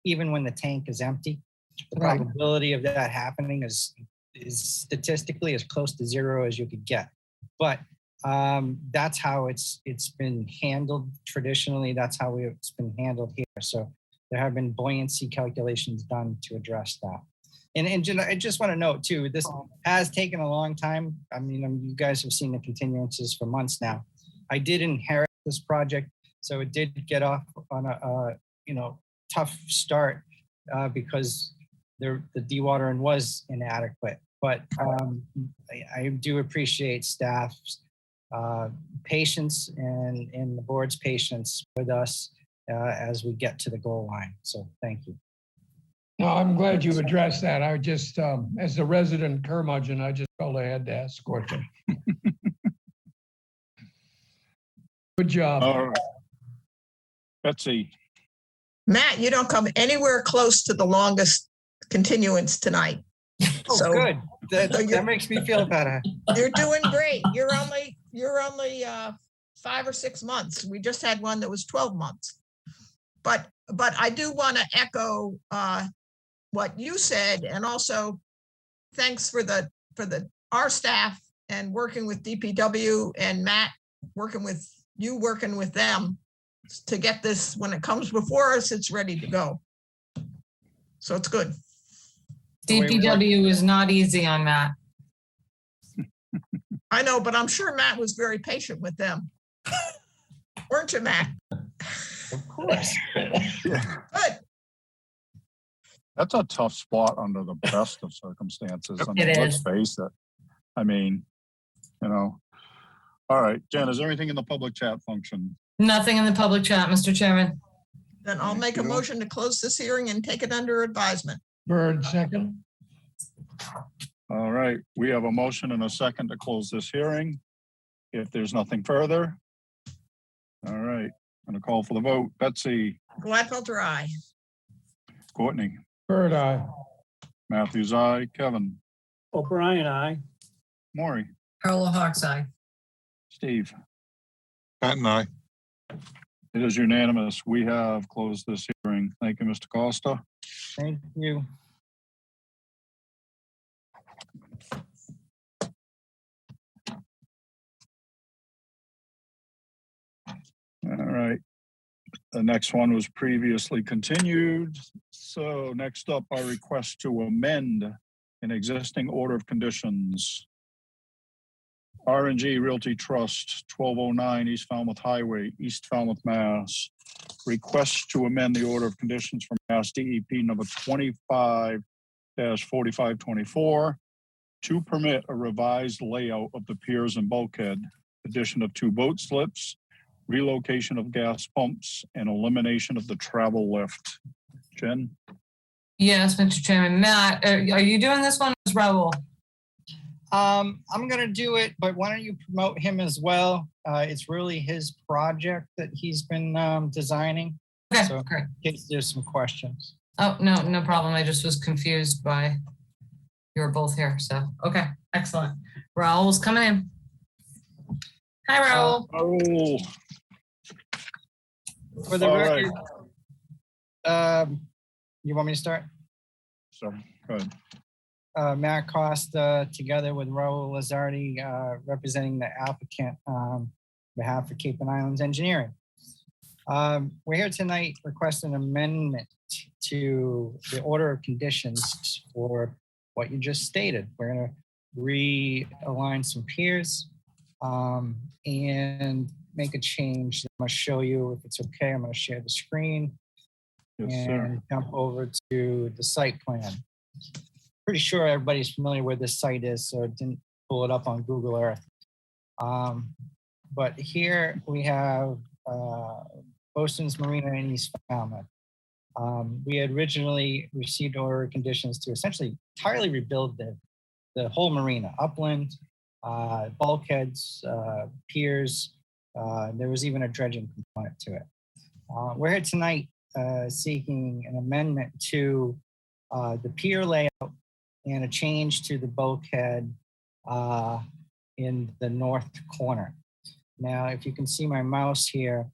even when the tank is empty. The Right. probability of that happening is statistically as close to zero as you could get. But that's how it's been handled traditionally. That's how it's been handled here. So there have been buoyancy calculations done to address that. And I just want to note too, this has taken a long time. I mean, you guys have seen the continuances for months now. I did inherit this project, so it did get off on a tough start because the dewatering was inadequate. But I do appreciate staff's patience and the board's patience with us as we get to the goal line. So thank you. No, I'm glad you've addressed that. I just, as a resident curmudgeon, I just felt I had to ask a question. Good job. All right. Betsy. Matt, you don't come anywhere close to the longest continuance tonight. Oh, So- good. That so you're- makes me feel better. You're doing great. You're only 5 or 6 months. We just had one that was 12 months. But I do want to echo what you said, and also thanks for our staff and working with DPW and Matt working with them to get this, when it comes before us, it's ready to go. So it's good. DPW is not easy on Matt. I know, but I'm sure Matt was very patient with them. Weren't you, Matt? Of course. Yeah. Good. That's a tough spot under the best of circumstances. I mean, It let's is. face it. I mean, you know. All right, Jen, is there anything in the public chat function? Nothing in the public chat, Mr. Chairman. Then I'll make a Thank you. motion to close this hearing and take it under advisement. Bird, second. All right, we have a motion and a second to close this hearing. If there's nothing further, all right, gonna call for the vote. Betsy, Gladfelter, aye. Courtney, Bird eye. Matthews, aye. Kevin, O'Brien, aye. Maury, Carol Hawks eye. Steve. Pat and I. It is unanimous. We have closed this hearing. Thank you, Mr. Costa. Thank you. All right. The next one was previously continued. So next up, our request to amend an existing order of conditions. R&G Realty Trust, 1209 East Falmouth Highway, East Falmouth, Mass. Request to amend the order of conditions from Mass DEP number 25-4524 to permit a revised layout of the piers and bulkhead, addition of 2 boat slips, relocation of gas pumps, and elimination of the travel lift. Jen? Yes, Mr. Chairman. Matt, are you doing this one as Raul? I'm gonna do it, but why don't you promote him as well? It's really his project that he's been designing. Okay, So great. in case there's some questions. Oh, no, no problem. I just was confused by you were both here. So, okay, excellent. Raul's coming in. Hi, Raul. Oh, For the all record, right. You want me to start? Sorry, go ahead. Matt Costa, together with Raul Lazardi, representing the applicant on behalf of Cape and Islands Engineering. We're here tonight requesting an amendment to the order of conditions for what you just stated. We're going to realign some piers and make a change. I'm going to show you if it's okay. I'm going to share the screen Yes, sir. and jump over to the site plan. Pretty sure everybody's familiar where this site is, so I didn't pull it up on Google Earth. But here we have Bosun's Marina in East Falmouth. We had originally received order of conditions to essentially entirely rebuild the whole marina, upland, bulkheads, piers. There was even a dredging component to it. We're here tonight seeking an amendment to the pier layout and a change to the bulkhead in the north corner. Now, if you can see my mouse here,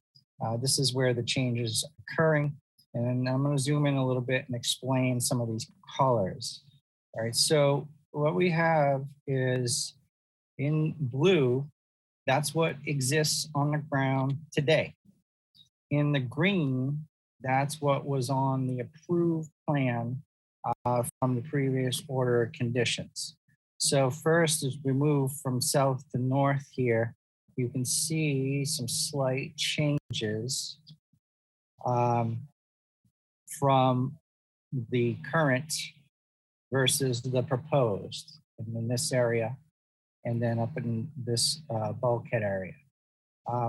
this is where the change is occurring. And I'm going to zoom in a little bit and explain some of these colors. All right, so what we have is in blue, that's what exists on the ground today. In the green, that's what was on the approved plan from the previous order of conditions. So first, as we move from south to north here, you can see some slight changes from the current versus the proposed in this area, and then up in this bulkhead area.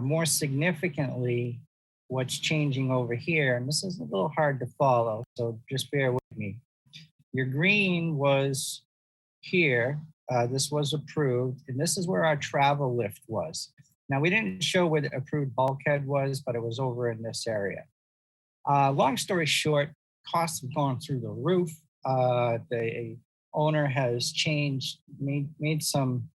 More significantly, what's changing over here, and this is a little hard to follow, so just bear with me. Your green was here, this was approved, and this is where our travel lift was. Now, we didn't show where the approved bulkhead was, but it was over in this area. Long story short, costs have gone through the roof. The owner has made some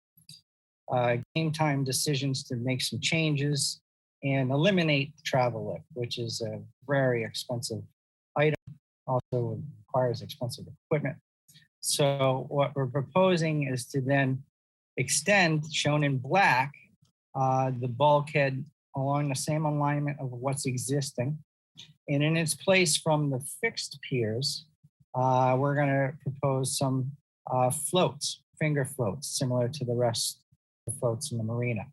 game time decisions to make some changes and eliminate the travel lift, which is a very expensive item. Also requires expensive equipment. So what we're proposing is to then extend, shown in black, the bulkhead along the same alignment of what's existing. And in its place from the fixed piers, we're going to propose some floats, finger floats, similar to the rest of the floats in the marina.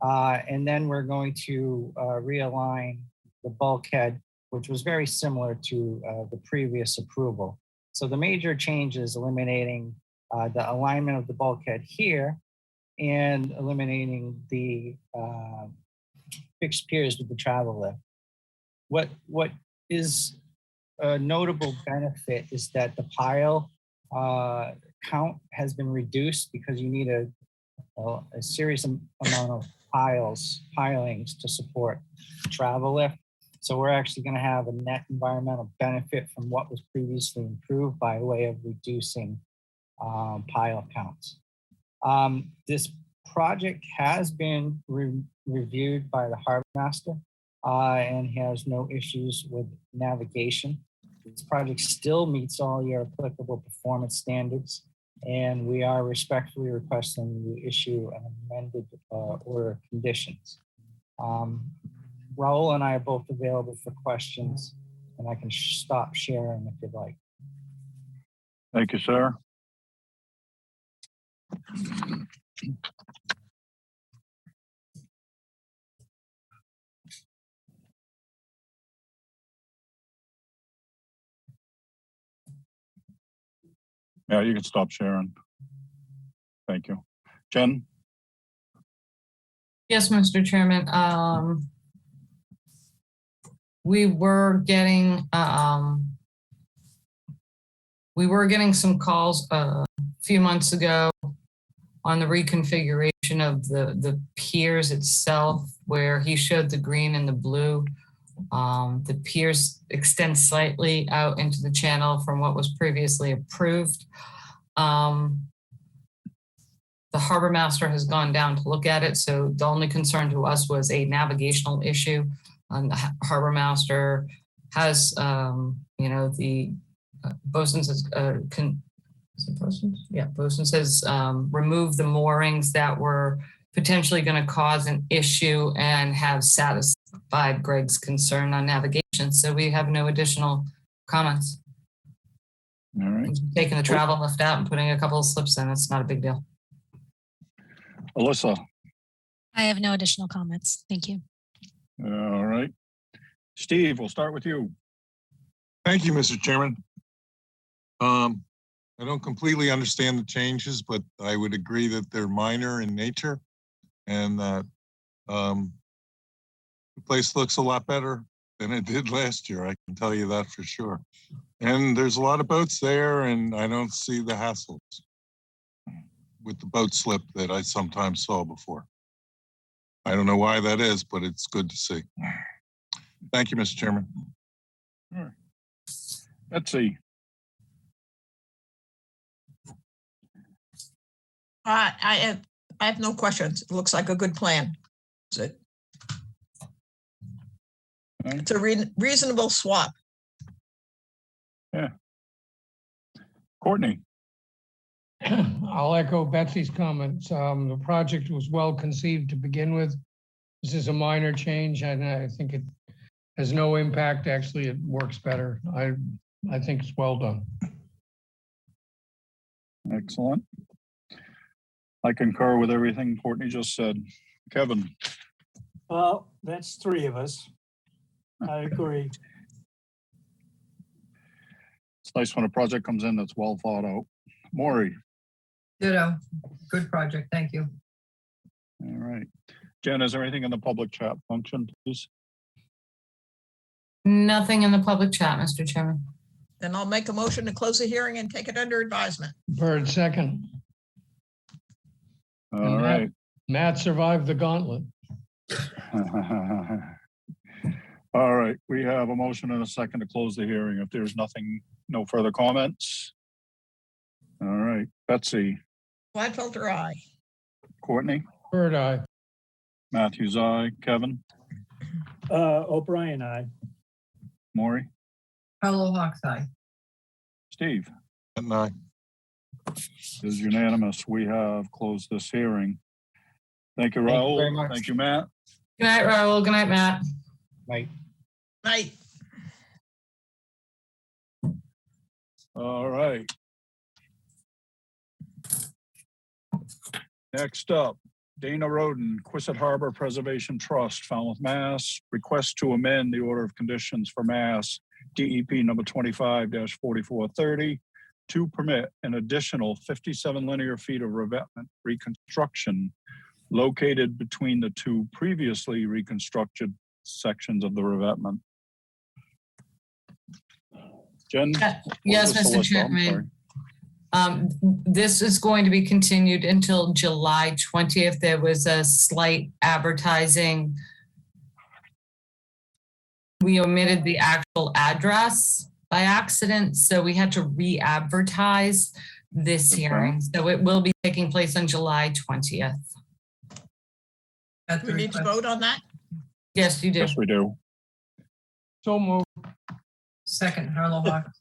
And then we're going to realign the bulkhead, which was very similar to the previous approval. So the major change is eliminating the alignment of the bulkhead here and eliminating the fixed piers with the travel lift. What is a notable benefit is that the pile count has been reduced because you need a a serious amount of pilings to support travel lift. So we're actually going to have a net environmental benefit from what was previously improved by way of reducing pile counts. This project has been reviewed by the harbor master and has no issues with navigation. This project still meets all your applicable performance standards, and we are respectfully requesting you issue an amended order of conditions. Raul and I are both available for questions, and I can stop sharing if you'd like. Thank you, sir. Yeah, you can stop sharing. Thank you. Jen? Yes, Mr. Chairman. We were getting some calls a few months ago on the reconfiguration of the piers itself, where he showed the green and the blue. The piers extend slightly out into the channel from what was previously approved. The harbor master has gone down to look at it, so the only concern to us was a navigational issue. The harbor master has, the bosun says, bosun says remove the moorings that were potentially going to cause an issue and have satisfied Greg's concern on navigation. So we have no additional comments. All right. Taking the travel lift out and putting a couple of slips in, it's not a big deal. Alyssa? I have no additional comments. Thank you. All right. Steve, we'll start with you. Thank you, Mr. Chairman. I don't completely understand the changes, but I would agree that they're minor in nature and that the place looks a lot better than it did last year. I can tell you that for sure. And there's a lot of boats there, and I don't see the hassles with the boat slip that I sometimes saw before. I don't know why that is, but it's good to see. Thank you, Mr. Chairman. All right. Betsy? I have no questions. It looks like a good plan. That's it. Okay. It's a reasonable swap. Yeah. Courtney? I'll echo Betsy's comments. The project was well conceived to begin with. This is a minor change, and I think it has no impact. Actually, it works better. I think it's well done. Excellent. I concur with everything Courtney just said. Kevin? Well, that's three of us. I agree. It's nice when a project comes in that's well thought out. Maury? Ditto. Good project. Thank you. All right. Jen, is there anything in the public chat function, please? Nothing in the public chat, Mr. Chairman. Then I'll make a motion to close the hearing and take it under advisement. Bird second. All right. Matt survived the gauntlet. All right, we have a motion and a second to close the hearing. If there's no further comments. All right, Betsy? Gladfelter, aye. Courtney? Bird eye. Matthews, aye. Kevin? O'Brien, aye. Maury? Hello, Hawks Eye. Steve? And I. Is unanimous. We have closed this hearing. Thank you, Thank you Raul. very much. Thank you, Matt. Good night, Raul. Good night, Matt. Right. Night. All right. Next up, Dana Roden, Quistit Harbor Preservation Trust, Falmouth, Mass. Request to amend the order of conditions for Mass DEP number 25-4430 to permit an additional 57 linear feet of revetment reconstruction located between the two previously reconstructed sections of the revetment. Jen? Yes, Or is this Mr. Alyssa? I'm Chairman. sorry. This is going to be continued until July 20th. There was a slight advertising. We omitted the actual address by accident, so we had to re-advertise this Okay. hearing. So it will be taking place on July 20th. At Do the we need to request- vote on that? Yes, you do. Yes, we do. So moved. Second, Harlow Hawk.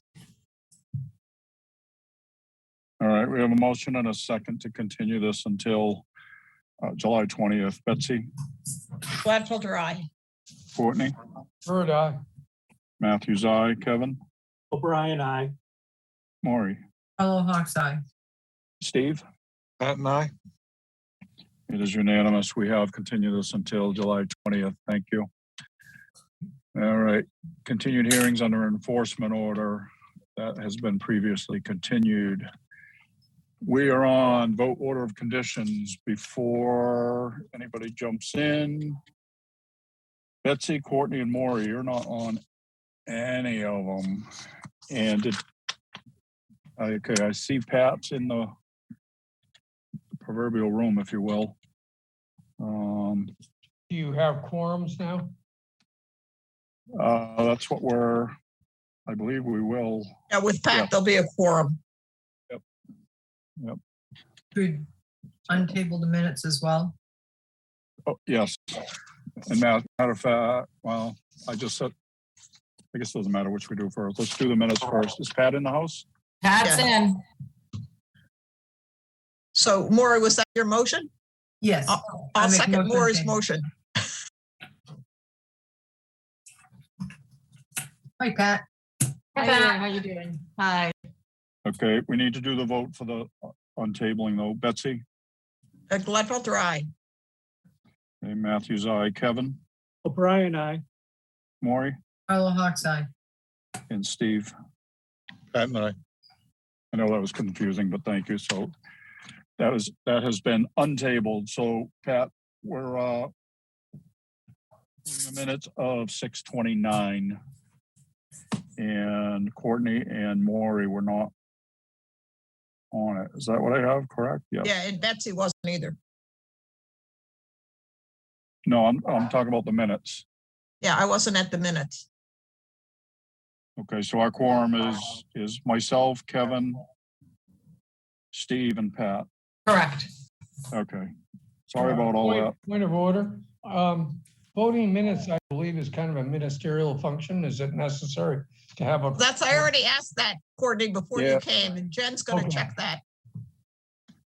All right, we have a motion and a second to continue this until July 20th. Betsy, Gladfelter, aye. Courtney, Bird eye. Matthews, aye. Kevin, O'Brien, aye. Maury, Harlow Hawk's eye. Steve. Pat and I, It is unanimous. We have continued this until July 20th. Thank you. All right, continued hearings under enforcement order. That has been previously continued. We are on vote order of conditions before anybody jumps in. Betsy, Courtney, and Maury, you're not on any of them. And okay, I see Pat's in the proverbial room, if you will. Do you have quorums now? That's what I believe we will. Yeah, with Yeah. Pat, there'll be a quorum. Could untable the minutes as well. Oh, yes. And matter of fact, well, I guess it doesn't matter which we do first. Let's do the minutes first. Is Pat in the house? Pat's Yeah. in. So Maury, was that your motion? Yes. I I'll make second motion Maury's to- motion. Hi, Pat. Hi there, how you doing? Hi. Okay, we need to do the vote for the untabling though. Betsy? Gladfelter, aye. Okay, Matthews, aye. Kevin? O'Brien, aye. Maury? Harlow Hawk's eye. And Steve? Pat and I. I know that was confusing, but thank you. So that has been untabled. So Pat, we're in the minutes of 6:29. And Courtney and Maury were not on it. Is that what I have? Correct? Yes. Yeah, and Betsy wasn't either. No, I'm talking about the minutes. Yeah, I wasn't at the minutes. Okay, so our quorum is myself, Kevin, Steve, and Pat. Correct. Okay. Sorry about all that. Point of order. Voting minutes, I believe, is kind of a ministerial function. Is it necessary to have a? I already asked that, Courtney, before Yeah. you came, and Jen's gonna Okay. check that.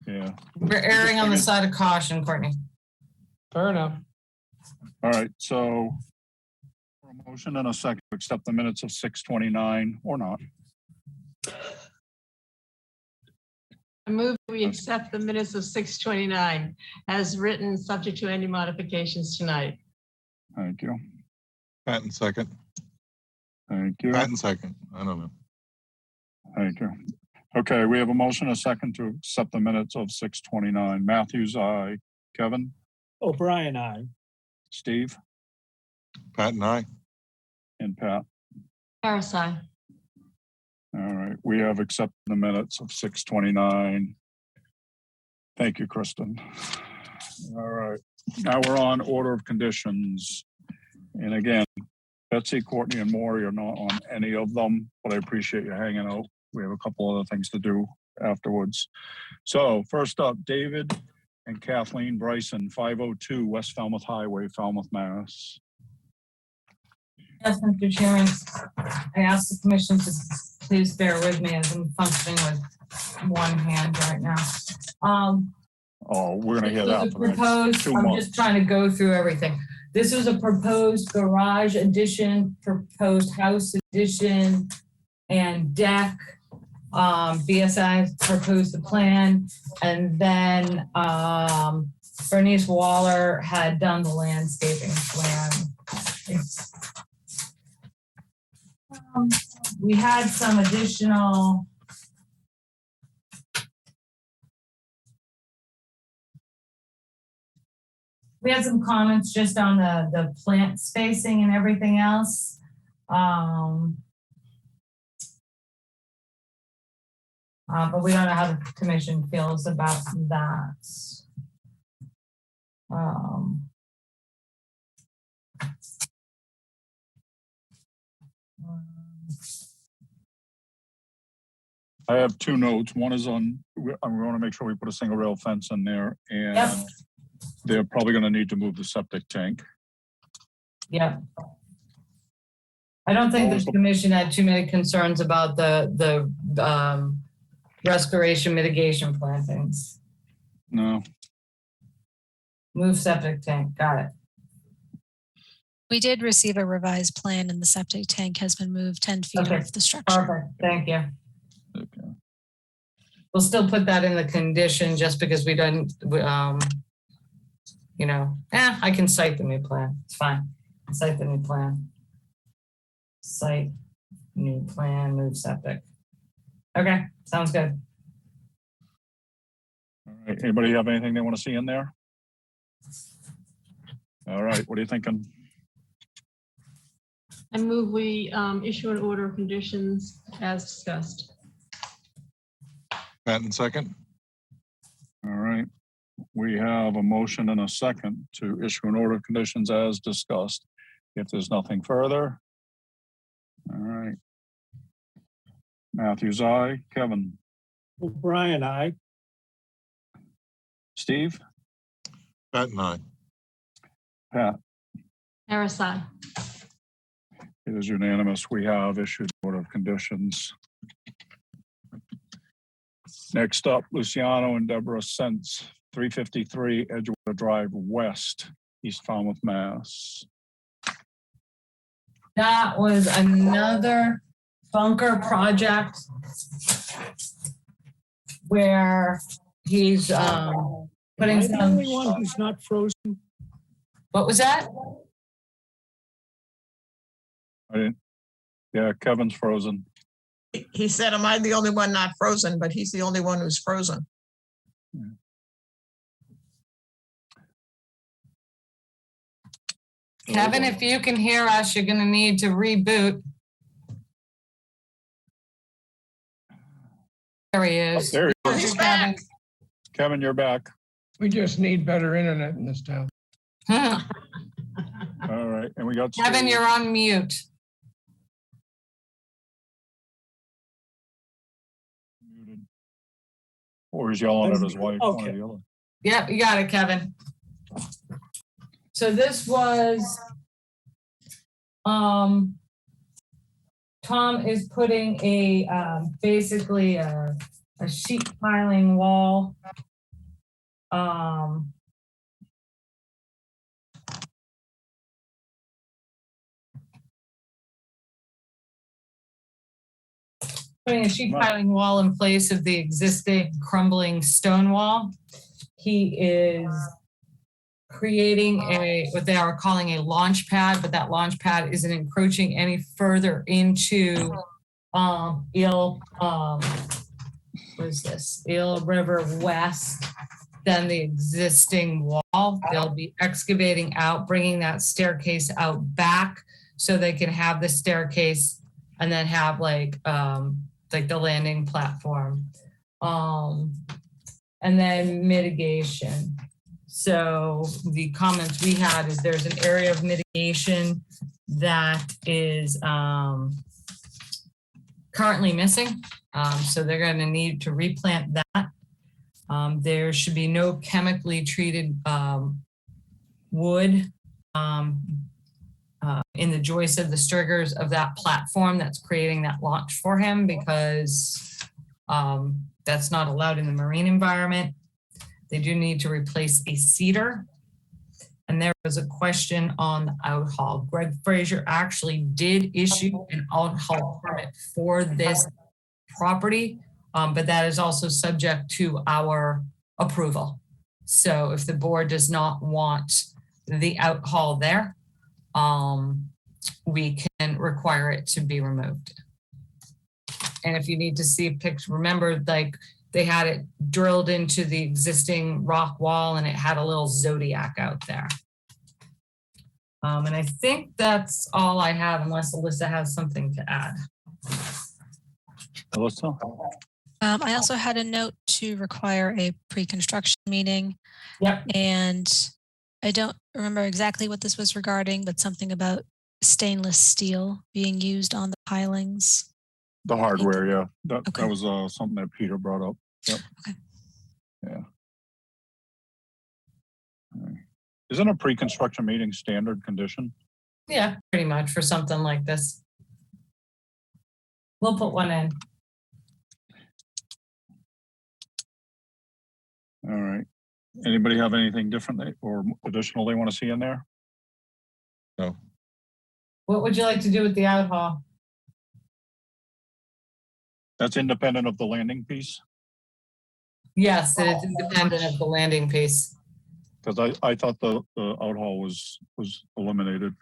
Yeah. We're erring on the side of caution, Courtney. Fair enough. All right, so a motion and a second to accept the minutes of 6:29 or not. I move we accept the minutes of 6:29 as written, subject to any modifications tonight. Thank you. Pat and second. Thank you. Pat and second. I don't know. Thank you. Okay, we have a motion and a second to accept the minutes of 6:29. Matthews, aye. Kevin, O'Brien, aye. Steve, Pat and I. and Pat. Harris, aye. All right, we have accepted the minutes of 6:29. Thank you, Kristen. All right, now we're on order of conditions. And again, Betsy, Courtney, and Maury are not on any of them, but I appreciate you hanging out. We have a couple other things to do afterwards. So first up, David and Kathleen Bryson, 502 West Falmouth Highway, Falmouth, Mass. Yes, Mr. Chairman, I ask the commission to please bear with me as I'm functioning with one hand right now. Oh, we're gonna hear This that was a for the next proposed, 2 I'm months. just trying to go through everything. This was a proposed garage addition, proposed house addition, and deck. BSI proposed the plan, and then Bernice Waller had done the landscaping plan. We had some additional we had some comments just on the plant spacing and everything else. But we don't know how the commission feels about that. I have two notes. One is on, we want to make sure we put a single rail fence in there, and Yep. they're probably going to need to move the septic tank. Yep. I don't think the commission had too many concerns about the restoration mitigation plantings. No, Move septic tank, got it. We did receive a revised plan and the septic tank has been moved 10 feet Okay, off the structure. Perfect, thank you. okay. We'll still put that in the condition just because we don't, you know, I can cite the new plan. It's fine. Cite the new plan. Cite new plan, move septic. Okay, sounds good. All right. Anybody have anything they want to see in there? All right, what are you thinking? I move we issue an order of conditions as discussed. Patton second. All right. We have a motion and a second to issue an order of conditions as discussed. If there's nothing further. All right. Matthews, aye. Kevin, O'Brien, aye. Steve, Patton, aye. Pat. Harris, aye. It is unanimous. We have issued order of conditions. Next up, Luciano and Deborah Sense, 353 Edgewater Drive West, East Falmouth, Mass. That was another bunker project where he's putting Am I the some. only one who's not frozen? What was that? I didn't. Yeah, Kevin's frozen. He said, am I the only one not frozen? But he's the only one who's frozen. Kevin, if you can hear us, you're going to need to reboot. There he Oh, is. there he Oh, is. he's back. Kevin, you're back. We just need better internet in this town. All right, and we got Kevin, Steve. you're on mute. Muted. Or he's yelling at his wife. One or Okay. the other. Yep, you got it, Kevin. So this was, Tom is putting basically a sheet piling wall. Putting a sheet piling wall in place of the existing crumbling stone wall. He is creating what they are calling a launch pad, but that launch pad isn't encroaching any further into Eel River West than the existing wall. They'll be excavating out, bringing that staircase out back so they can have the staircase and then have like the landing platform. And then mitigation. So the comments we had is there's an area of mitigation that is currently missing. So they're going to need to replant that. There should be no chemically treated wood in the joists of the striggers of that platform that's creating that launch for him, because that's not allowed in the marine environment. They do need to replace a cedar. And there was a question on the outhaul. Greg Fraser actually did issue an outhaul permit for this property, but that is also subject to our approval. So if the board does not want the outhaul there, we can require it to be removed. And if you need to see a picture, remember, like they had it drilled into the existing rock wall and it had a little zodiac out there. And I think that's all I have, unless Alyssa has something to add. Alyssa? I also had a note to require a pre-construction meeting. Yep. And I don't remember exactly what this was regarding, but something about stainless steel being used on the pilings. The hardware, yeah. That Okay. was something that Peter brought up. Yep. Okay. Yeah. All right. Isn't a pre-construction meeting standard condition? Yeah, pretty much for something like this. We'll put one in. All right. Anybody have anything different or additional they want to see in there? No. What would you like to do with the out hall? That's independent of the landing piece? Yes, it is independent of the landing piece. Because I thought the out hall was eliminated.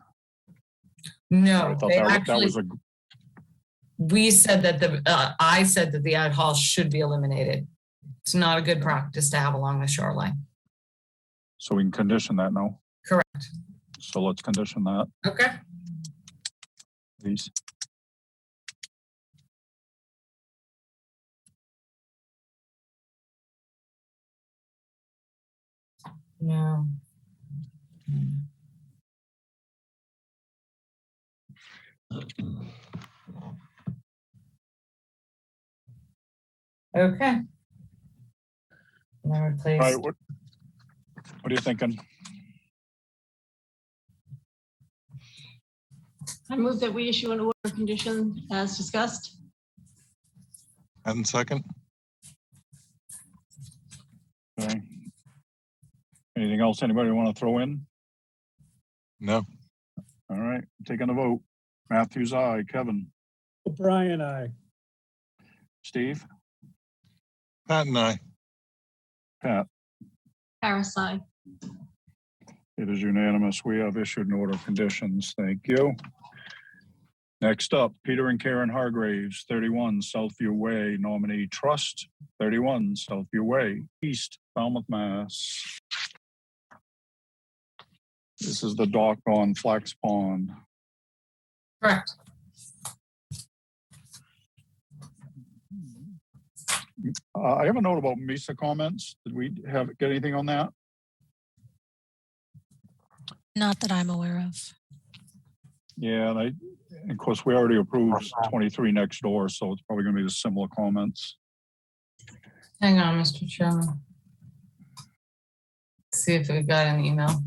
No, I thought they that actually, was a, we said that I said that the out hall should be eliminated. It's not a good practice to have along the shoreline. so we can condition that now. Correct. So let's condition that, Okay. please. No. Okay. Now All replace. right, what are you thinking? I move that we issue an order of condition as discussed. And second, Okay. Anything else anybody want to throw in? no, All right, taking a vote. Matthews, aye. Kevin, O'Brien, aye. Steve, Pat and I. Pat. Parasite. It is unanimous. We have issued an order of conditions. Thank you. Next up, Peter and Karen Hargraves, 31 Southview Way, Nominee Trust, 31 Southview Way, East Falmouth, Mass. This is the dock on Flax Pond. Correct. I have a note about MESA comments. Did we get anything on that? Not that I'm aware of. Yeah, and of course, we already approved 23 next door, so it's probably gonna be the similar comments. Hang on, Mr. Chairman. See if we got an email.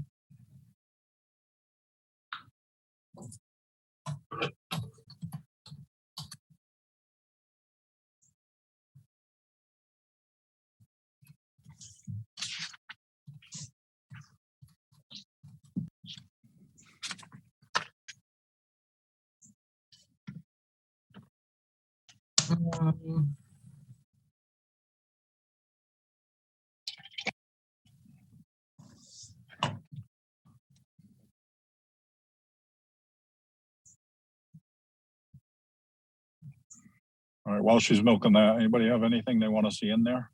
All right, while she's milking that, anybody have anything they want to see in there?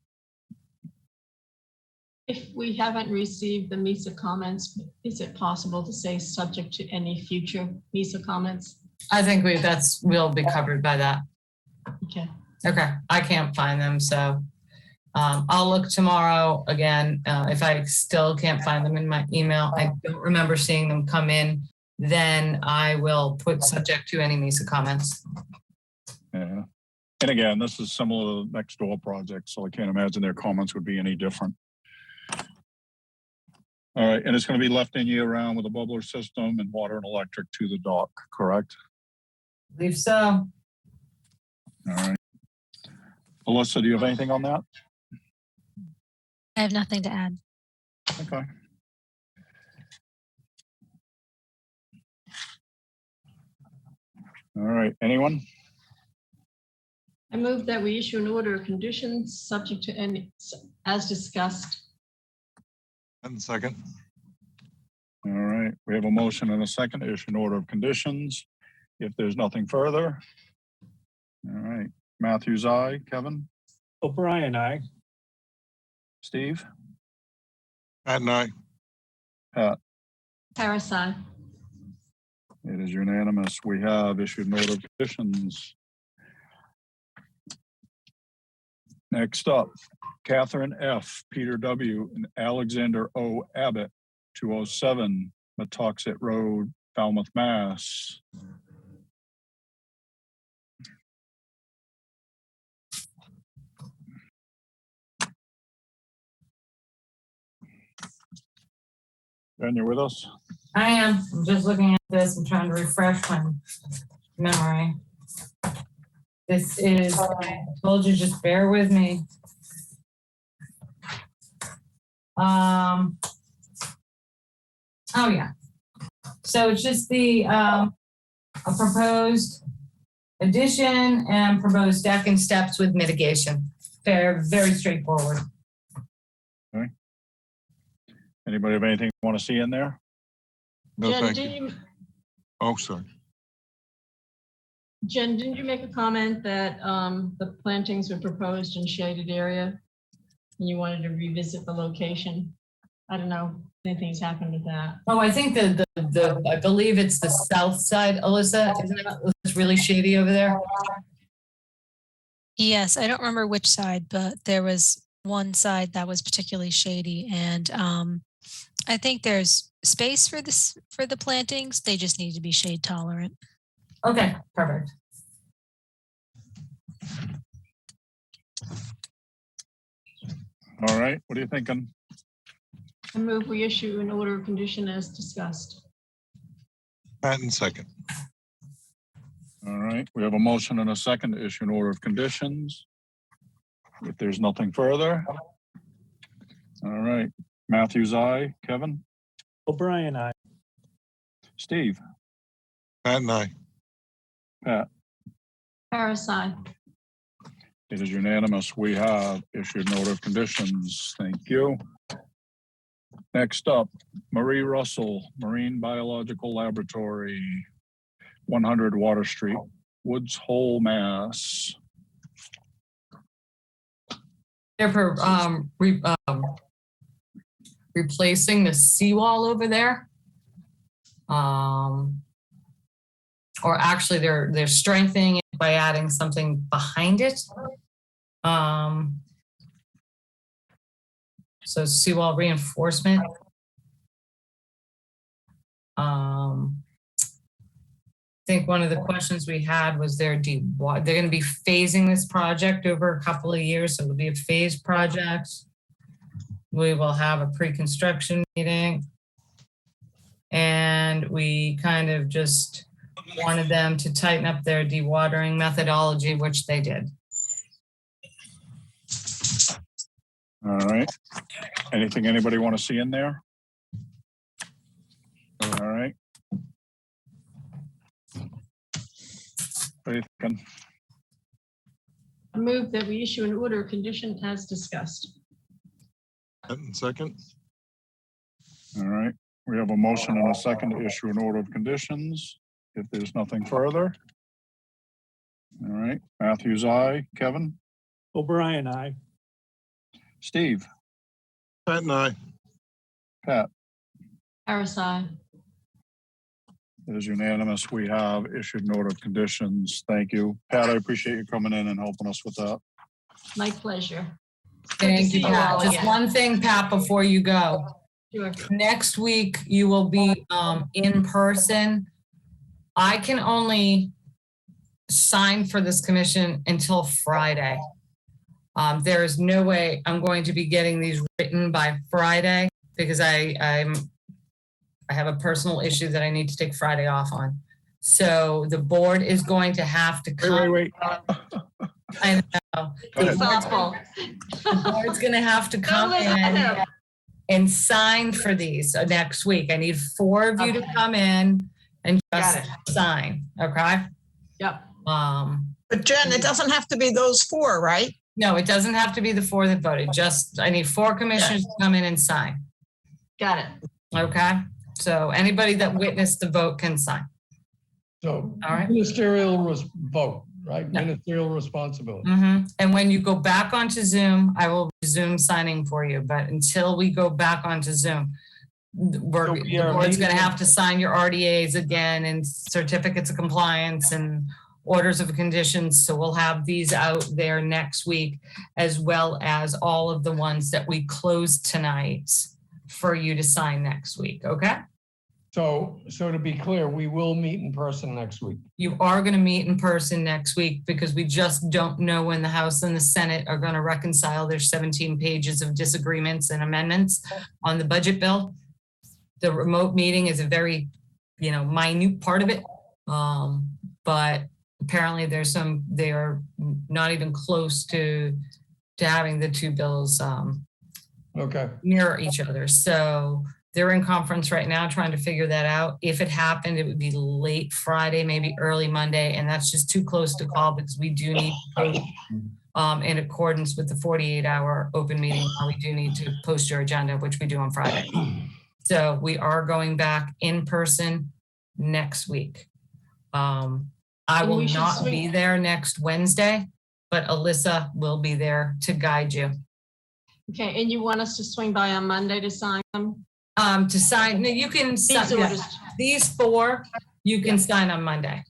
If we haven't received the MISA comments, is it possible to say subject to any future MISA comments? I think we'll be covered by that. Okay. Okay, I can't find them, so I'll look tomorrow again. If I still can't find them in my email, I don't remember seeing them come in, then I will put subject to any MISA comments. Yeah. And again, this is similar to the next door project, so I can't imagine their comments would be any different. All right, and it's going to be left in year round with a bubbler system and water and electric to the dock, correct? I believe so. All right. Alyssa, do you have anything on that? I have nothing to add. Okay. All right, anyone? I move that we issue an order of conditions subject to any, as discussed. And second, All right, we have a motion and a second to issue an order of conditions. If there's nothing further. All right, Matthews, aye. Kevin, O'Brien, aye. Steve, Pat and I. Pat. Parasite. It is unanimous. We have issued an order of conditions. Next up, Catherine F., Peter W., and Alexander O. Abbott, 207 Metoxet Road, Falmouth, Mass. Jen, you with us? I am. I'm just looking at this. I'm trying to refresh my memory. This is, I told you, just bear with me. Oh yeah. So it's just the a proposed addition and proposed deck and steps with mitigation. Very straightforward. Okay. Anybody have anything you want to see in there? No, Jen, thank did you. you, Oh, sorry. Jen, didn't you make a comment that the plantings were proposed in shaded area? And you wanted to revisit the location? I don't know if anything's happened with that. Oh, I think the I believe it's the south side, Alyssa. Isn't it? It's really shady over there. Yes, I don't remember which side, but there was one side that was particularly shady, and I think there's space for this for the plantings. They just need to be shade tolerant. Okay, perfect. All right, what are you thinking? I move we issue an order of condition as discussed. Patton second. All right, we have a motion and a second to issue an order of conditions. If there's nothing further. All right, Matthews, aye. Kevin? O'Brien, aye. Steve? Patton, aye. Pat? Harris, aye. It is unanimous. We have issued an order of conditions. Thank you. Next up, Marie Russell, Marine Biological Laboratory, 100 Water Street, Woods Hole, Mass. They're replacing the seawall over there. Or actually they're strengthening it by adding something behind it. So seawall reinforcement. I think one of the questions we had was they're going to be phasing this project over a couple of years, so it'll be a phased project. We will have a pre-construction meeting, and we kind of just wanted them to tighten up their dewatering methodology, which they did. All right. Anything anybody want to see in there? All right. What are you thinking? I move that we issue an order of condition as discussed. Patton second. All right. We have a motion and a second to issue an order of conditions. If there's nothing further. All right. Matthews, aye. Kevin? O'Brien, aye. Steve? Patton, aye. Pat? Harris, aye. It is unanimous. We have issued an order of conditions. Thank you. Pat, I appreciate you coming in and helping us with that. My pleasure. Thank you, see you all Pat. Just again. one thing, Pat, before you go. Sure. Next week, you will be in person. I can only sign for this commission until Friday. There is no way I'm going to be getting these written by Friday because I have a personal issue that I need to take Friday off on. So the board is going to have to come. Wait. I know. It's awful. The board's gonna have to come in and sign for these next week. I need 4 of you to come in and just sign, okay? Yep. But Jen, it doesn't have to be those 4, right? No, it doesn't have to be the 4 that voted. Just, I need 4 commissioners to come in and sign, Got it. okay? So anybody that witnessed the vote can sign. So All right. ministerial vote, right? Yeah. Ministerial responsibility. And when you go back onto Zoom, I will resume signing for you. But until we go back onto Zoom, the board's gonna have to sign your RDAs again and certificates of compliance and orders of conditions. So we'll have these out there next week, as well as all of the ones that we closed tonight for you to sign next week, okay? So to be clear, we will meet in person next week. You are going to meet in person next week because we just don't know when the House and the Senate are going to reconcile their 17 pages of disagreements and amendments on the budget bill. The remote meeting is a very, minute part of it. But apparently they are not even close to having the two bills Okay. mirror each other. So they're in conference right now trying to figure that out. If it happened, it would be late Friday, maybe early Monday, and that's just too close to call because we do need to post in accordance with the 48-hour open meeting law. We do need to post your agenda, which we do on Friday. So we are going back in person next week. I And will we should not swing- be there next Wednesday, but Alyssa will be there to guide you. Okay, and you want us to swing by on Monday to sign them? To sign, no, you can These sign, orders. these 4, you can sign on Monday.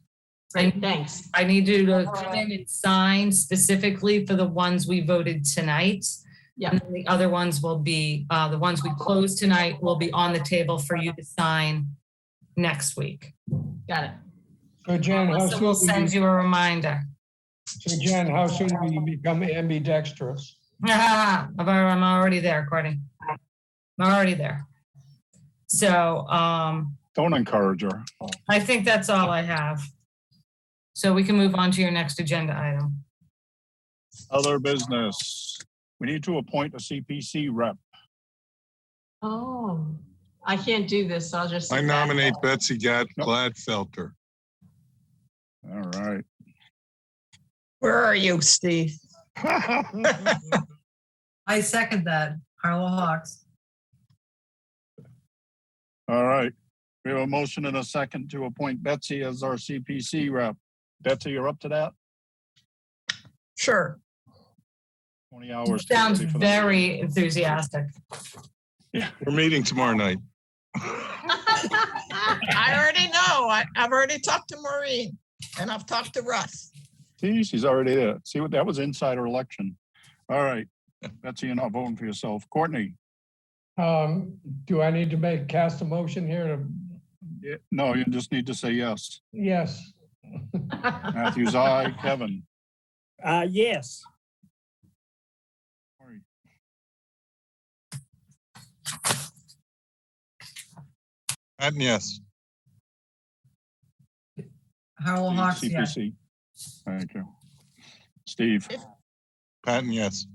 Great, thanks. I need you to come in and sign specifically for the ones we voted tonight. Yeah. And then the other ones will be, the ones we closed tonight will be on the table for you to sign next week. Got it. So Jen, how Melissa will soon send you a reminder. how soon will you become ambidextrous? I'm already there, Courtney. I'm already there. So Don't encourage her. I think that's all I have. So we can move on to your next agenda item. Other business. We need to appoint a CPC rep. Oh, I can't do this, so I'll just. I sit back. nominate Betsy Gladfelter. All right. Where are you, Steve? I second that. Harlow Hawks. All right. We have a motion and a second to appoint Betsy as our CPC rep. Betsy, you're up to that? Sure. 20 hours. Sounds very enthusiastic. We're meeting tomorrow night. I already know. I've already talked to Maureen and I've talked to Russ. See, she's already there. See what that was insider election. All right. Betsy, you're not voting for yourself. Courtney? Do I need to cast a motion here to? No, you just need to say yes. Yes. Matthew's aye. Kevin? Yes. Patton, yes. Harlow Hawks, yes. CPC. Thank you. Steve? Patton, yes.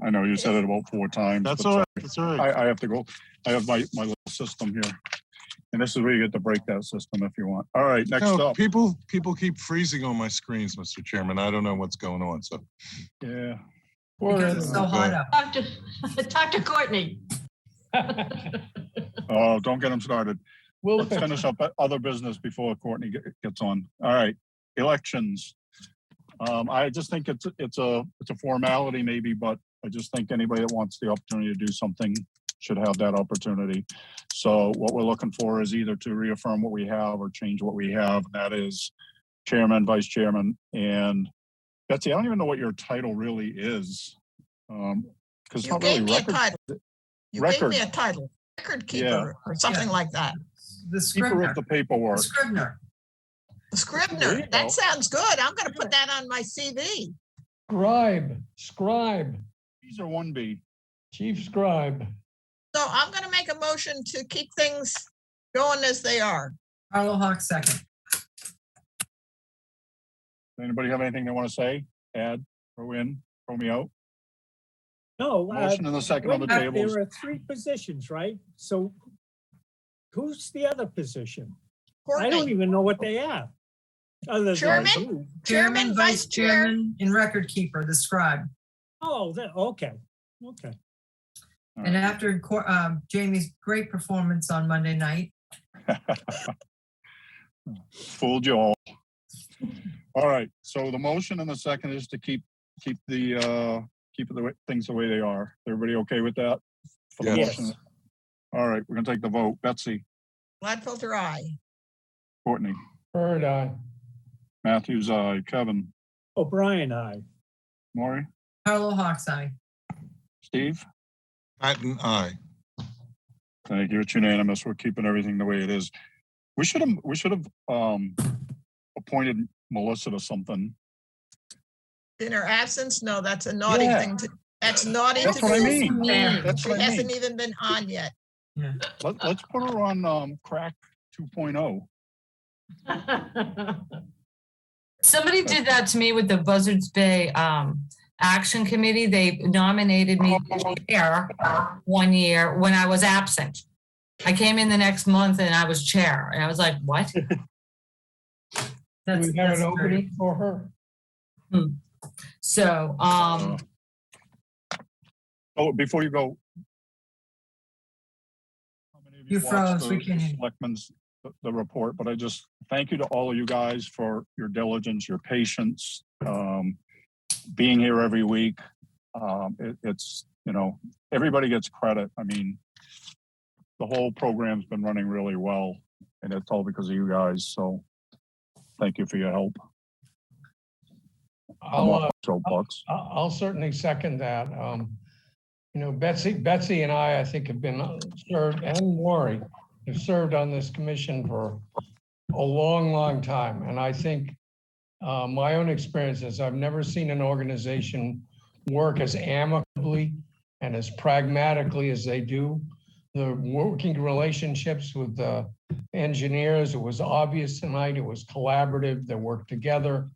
I know you said it about 4 times. That's but all right. sorry. That's all right. I have to go. I have my little system here. And this is where you get to break that system if you want. All right, next No, up. people keep freezing on my screens, Mr. Chairman. I don't know what's going on, so. Yeah. Because it's so hot up. Talk to Courtney. Oh, don't get them started. We'll Let's finish up other business before Courtney gets on. All right, elections. I just think it's a formality maybe, but I just think anybody that wants the opportunity to do something should have that opportunity. So what we're looking for is either to reaffirm what we have or change what we have. And that is chairman, vice chairman, and Betsy, I don't even know what your title really is. Because it's You not really gave me a record. title. You gave me a title, record keeper or something Yeah. like that. The Keeper Scrivener. of the The paperwork. Scrivener. The There Scrivener. you go. That sounds good. I'm going to put that on my CV. Scribe, These are 1B. chief scribe. So I'm going to make a motion to keep things going as they are. Harlow Hawks, second. Anybody have anything they want to say? Add, throw in, throw me out? No. Motion and a second on the wait, tables. There are 3 positions, right? So who's the other position? I don't Courtney, even know what they are. Other than Chairman? you. Chairman, vice chair. chairman, and record keeper, the scribe. Oh, okay. Okay. All And right. after Jamie's great performance on Monday night, Fooled you all. All right, so the motion and the second is to keep the things the way they are. Everybody okay with that? For the Yes. motion? All right, we're gonna take the vote. Betsy, Gladfelter, aye. Courtney, Bird eye. Matthews, aye. Kevin, O'Brien, aye. Maury, Carlo Hawks, aye. Steve? Patton, aye. Thank you. It's unanimous. We're keeping everything the way it is. We should have appointed Melissa to something. In her absence, no, that's a naughty Yeah. thing to, that's naughty to That's what I do. mean. That's She what I hasn't mean. even been on yet. Let's put her on crack 2.0. Somebody did that to me with the Buzzards Bay Action Committee. They nominated me to chair one year when I was absent. I came in the next month and I was chair, and I was like, what? Do we have an opening for her? So, Oh, before you go. how many of You watched froze, we the can't hear you. Selectmen's, the report, but I just thank you to all of you guys for your diligence, your patience, being here every week. It's, you know, everybody gets credit. I mean, the whole program's been running really well, and it's all because of you guys. So thank you for your help. I'll certainly second that. You know, Betsy and I think have been served, and Lori have served on this commission for a long, long time. And I think my own experience is I've never seen an organization work as amicably and as pragmatically as they do. The working relationships with the engineers, it was obvious tonight, it was collaborative, they worked together.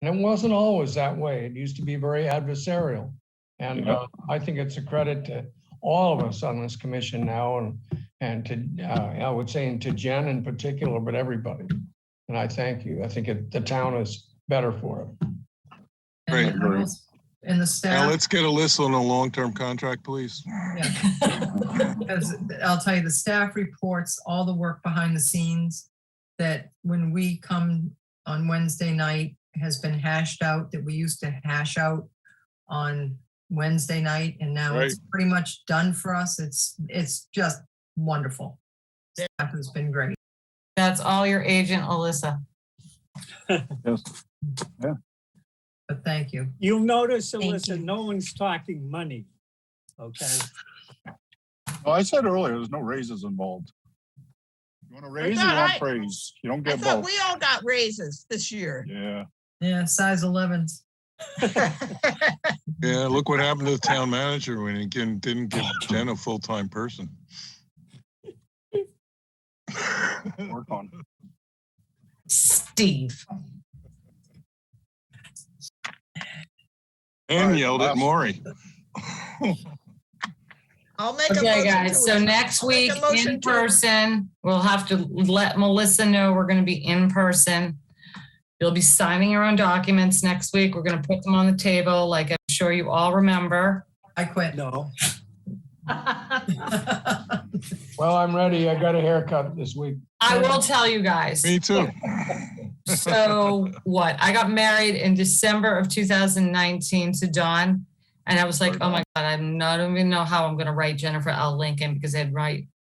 And it wasn't always that way. It used to be very adversarial. And I think it's a credit to all of us on this commission now, and to, I would say, and to Jen in particular, but everybody. And I thank you. I think the town is better for it. Great. And the Now staff. let's get Alyssa on a long-term contract, please. Yeah. Because I'll tell you, the staff reports all the work behind the scenes that when we come on Wednesday night has been hashed out, that we used to hash out on Wednesday night, and now it's pretty much done for us. It's just wonderful. Staff has been great. that's all your agent, Alyssa. Yes. Yeah. But thank you. You'll notice, Thank Alyssa, you. no one's talking money. Okay. Well, I said earlier, there's no raises involved. You want a raise or you want praise? You don't I get thought both. we all got raises this year. Yeah. Yeah, size 11s. Yeah, look what happened to the town manager when he didn't give Jen a full-time person. Work on it. Steve. And yelled at Maury. I'll make a Okay, motion. guys, to so adjourn. next I'll make week a motion in to- person, we'll have to let Melissa know we're gonna be in person. You'll be signing your own documents next week. We're gonna put them on the table, like I'm sure you all remember. I quit. No. Well, I'm ready. I got a haircut this week. I will tell you guys. Me too. So what? I got married in December of 2019 to Dawn. And I was like, oh my God, I don't even know how I'm going to write Jennifer L. Lincoln, because I'd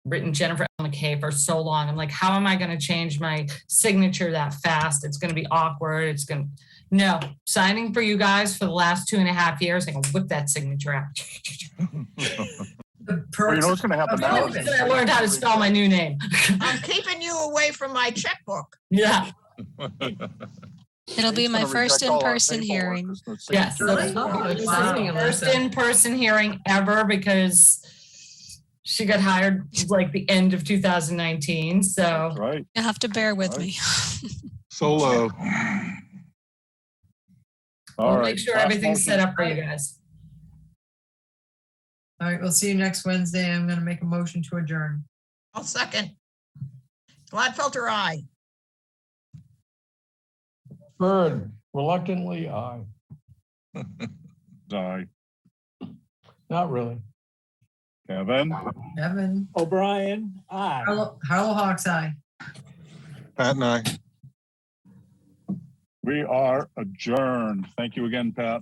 written Jennifer L. McKay for so long. I'm like, how am I going to change my signature that fast? It's going to be awkward. No, signing for you guys for the last 2.5 years. I can whip that signature out. The Well, you perks know what's gonna happen now? of- I learned how to spell my new name. I'm keeping you away from my checkbook. Yeah. It'll be He's my gonna first reject all our in-person paperwork. hearing. It's the same Yes. thing. Oh, This is exciting, the first Alyssa. in-person hearing ever, because she got hired like the end of 2019. So Right. You'll have to bear with me. Solo. All we'll right. make sure Last everything's set motion. up for you guys. All right, we'll see you next Wednesday. I'm going to make a motion to adjourn. I'll second. Gladfelter, aye. Bird, reluctantly, aye. Aye. Not really. Kevin, Evan, O'Brien, aye. Harlow Hawks, aye. Pat and I. we are adjourned. Thank you again, Pat.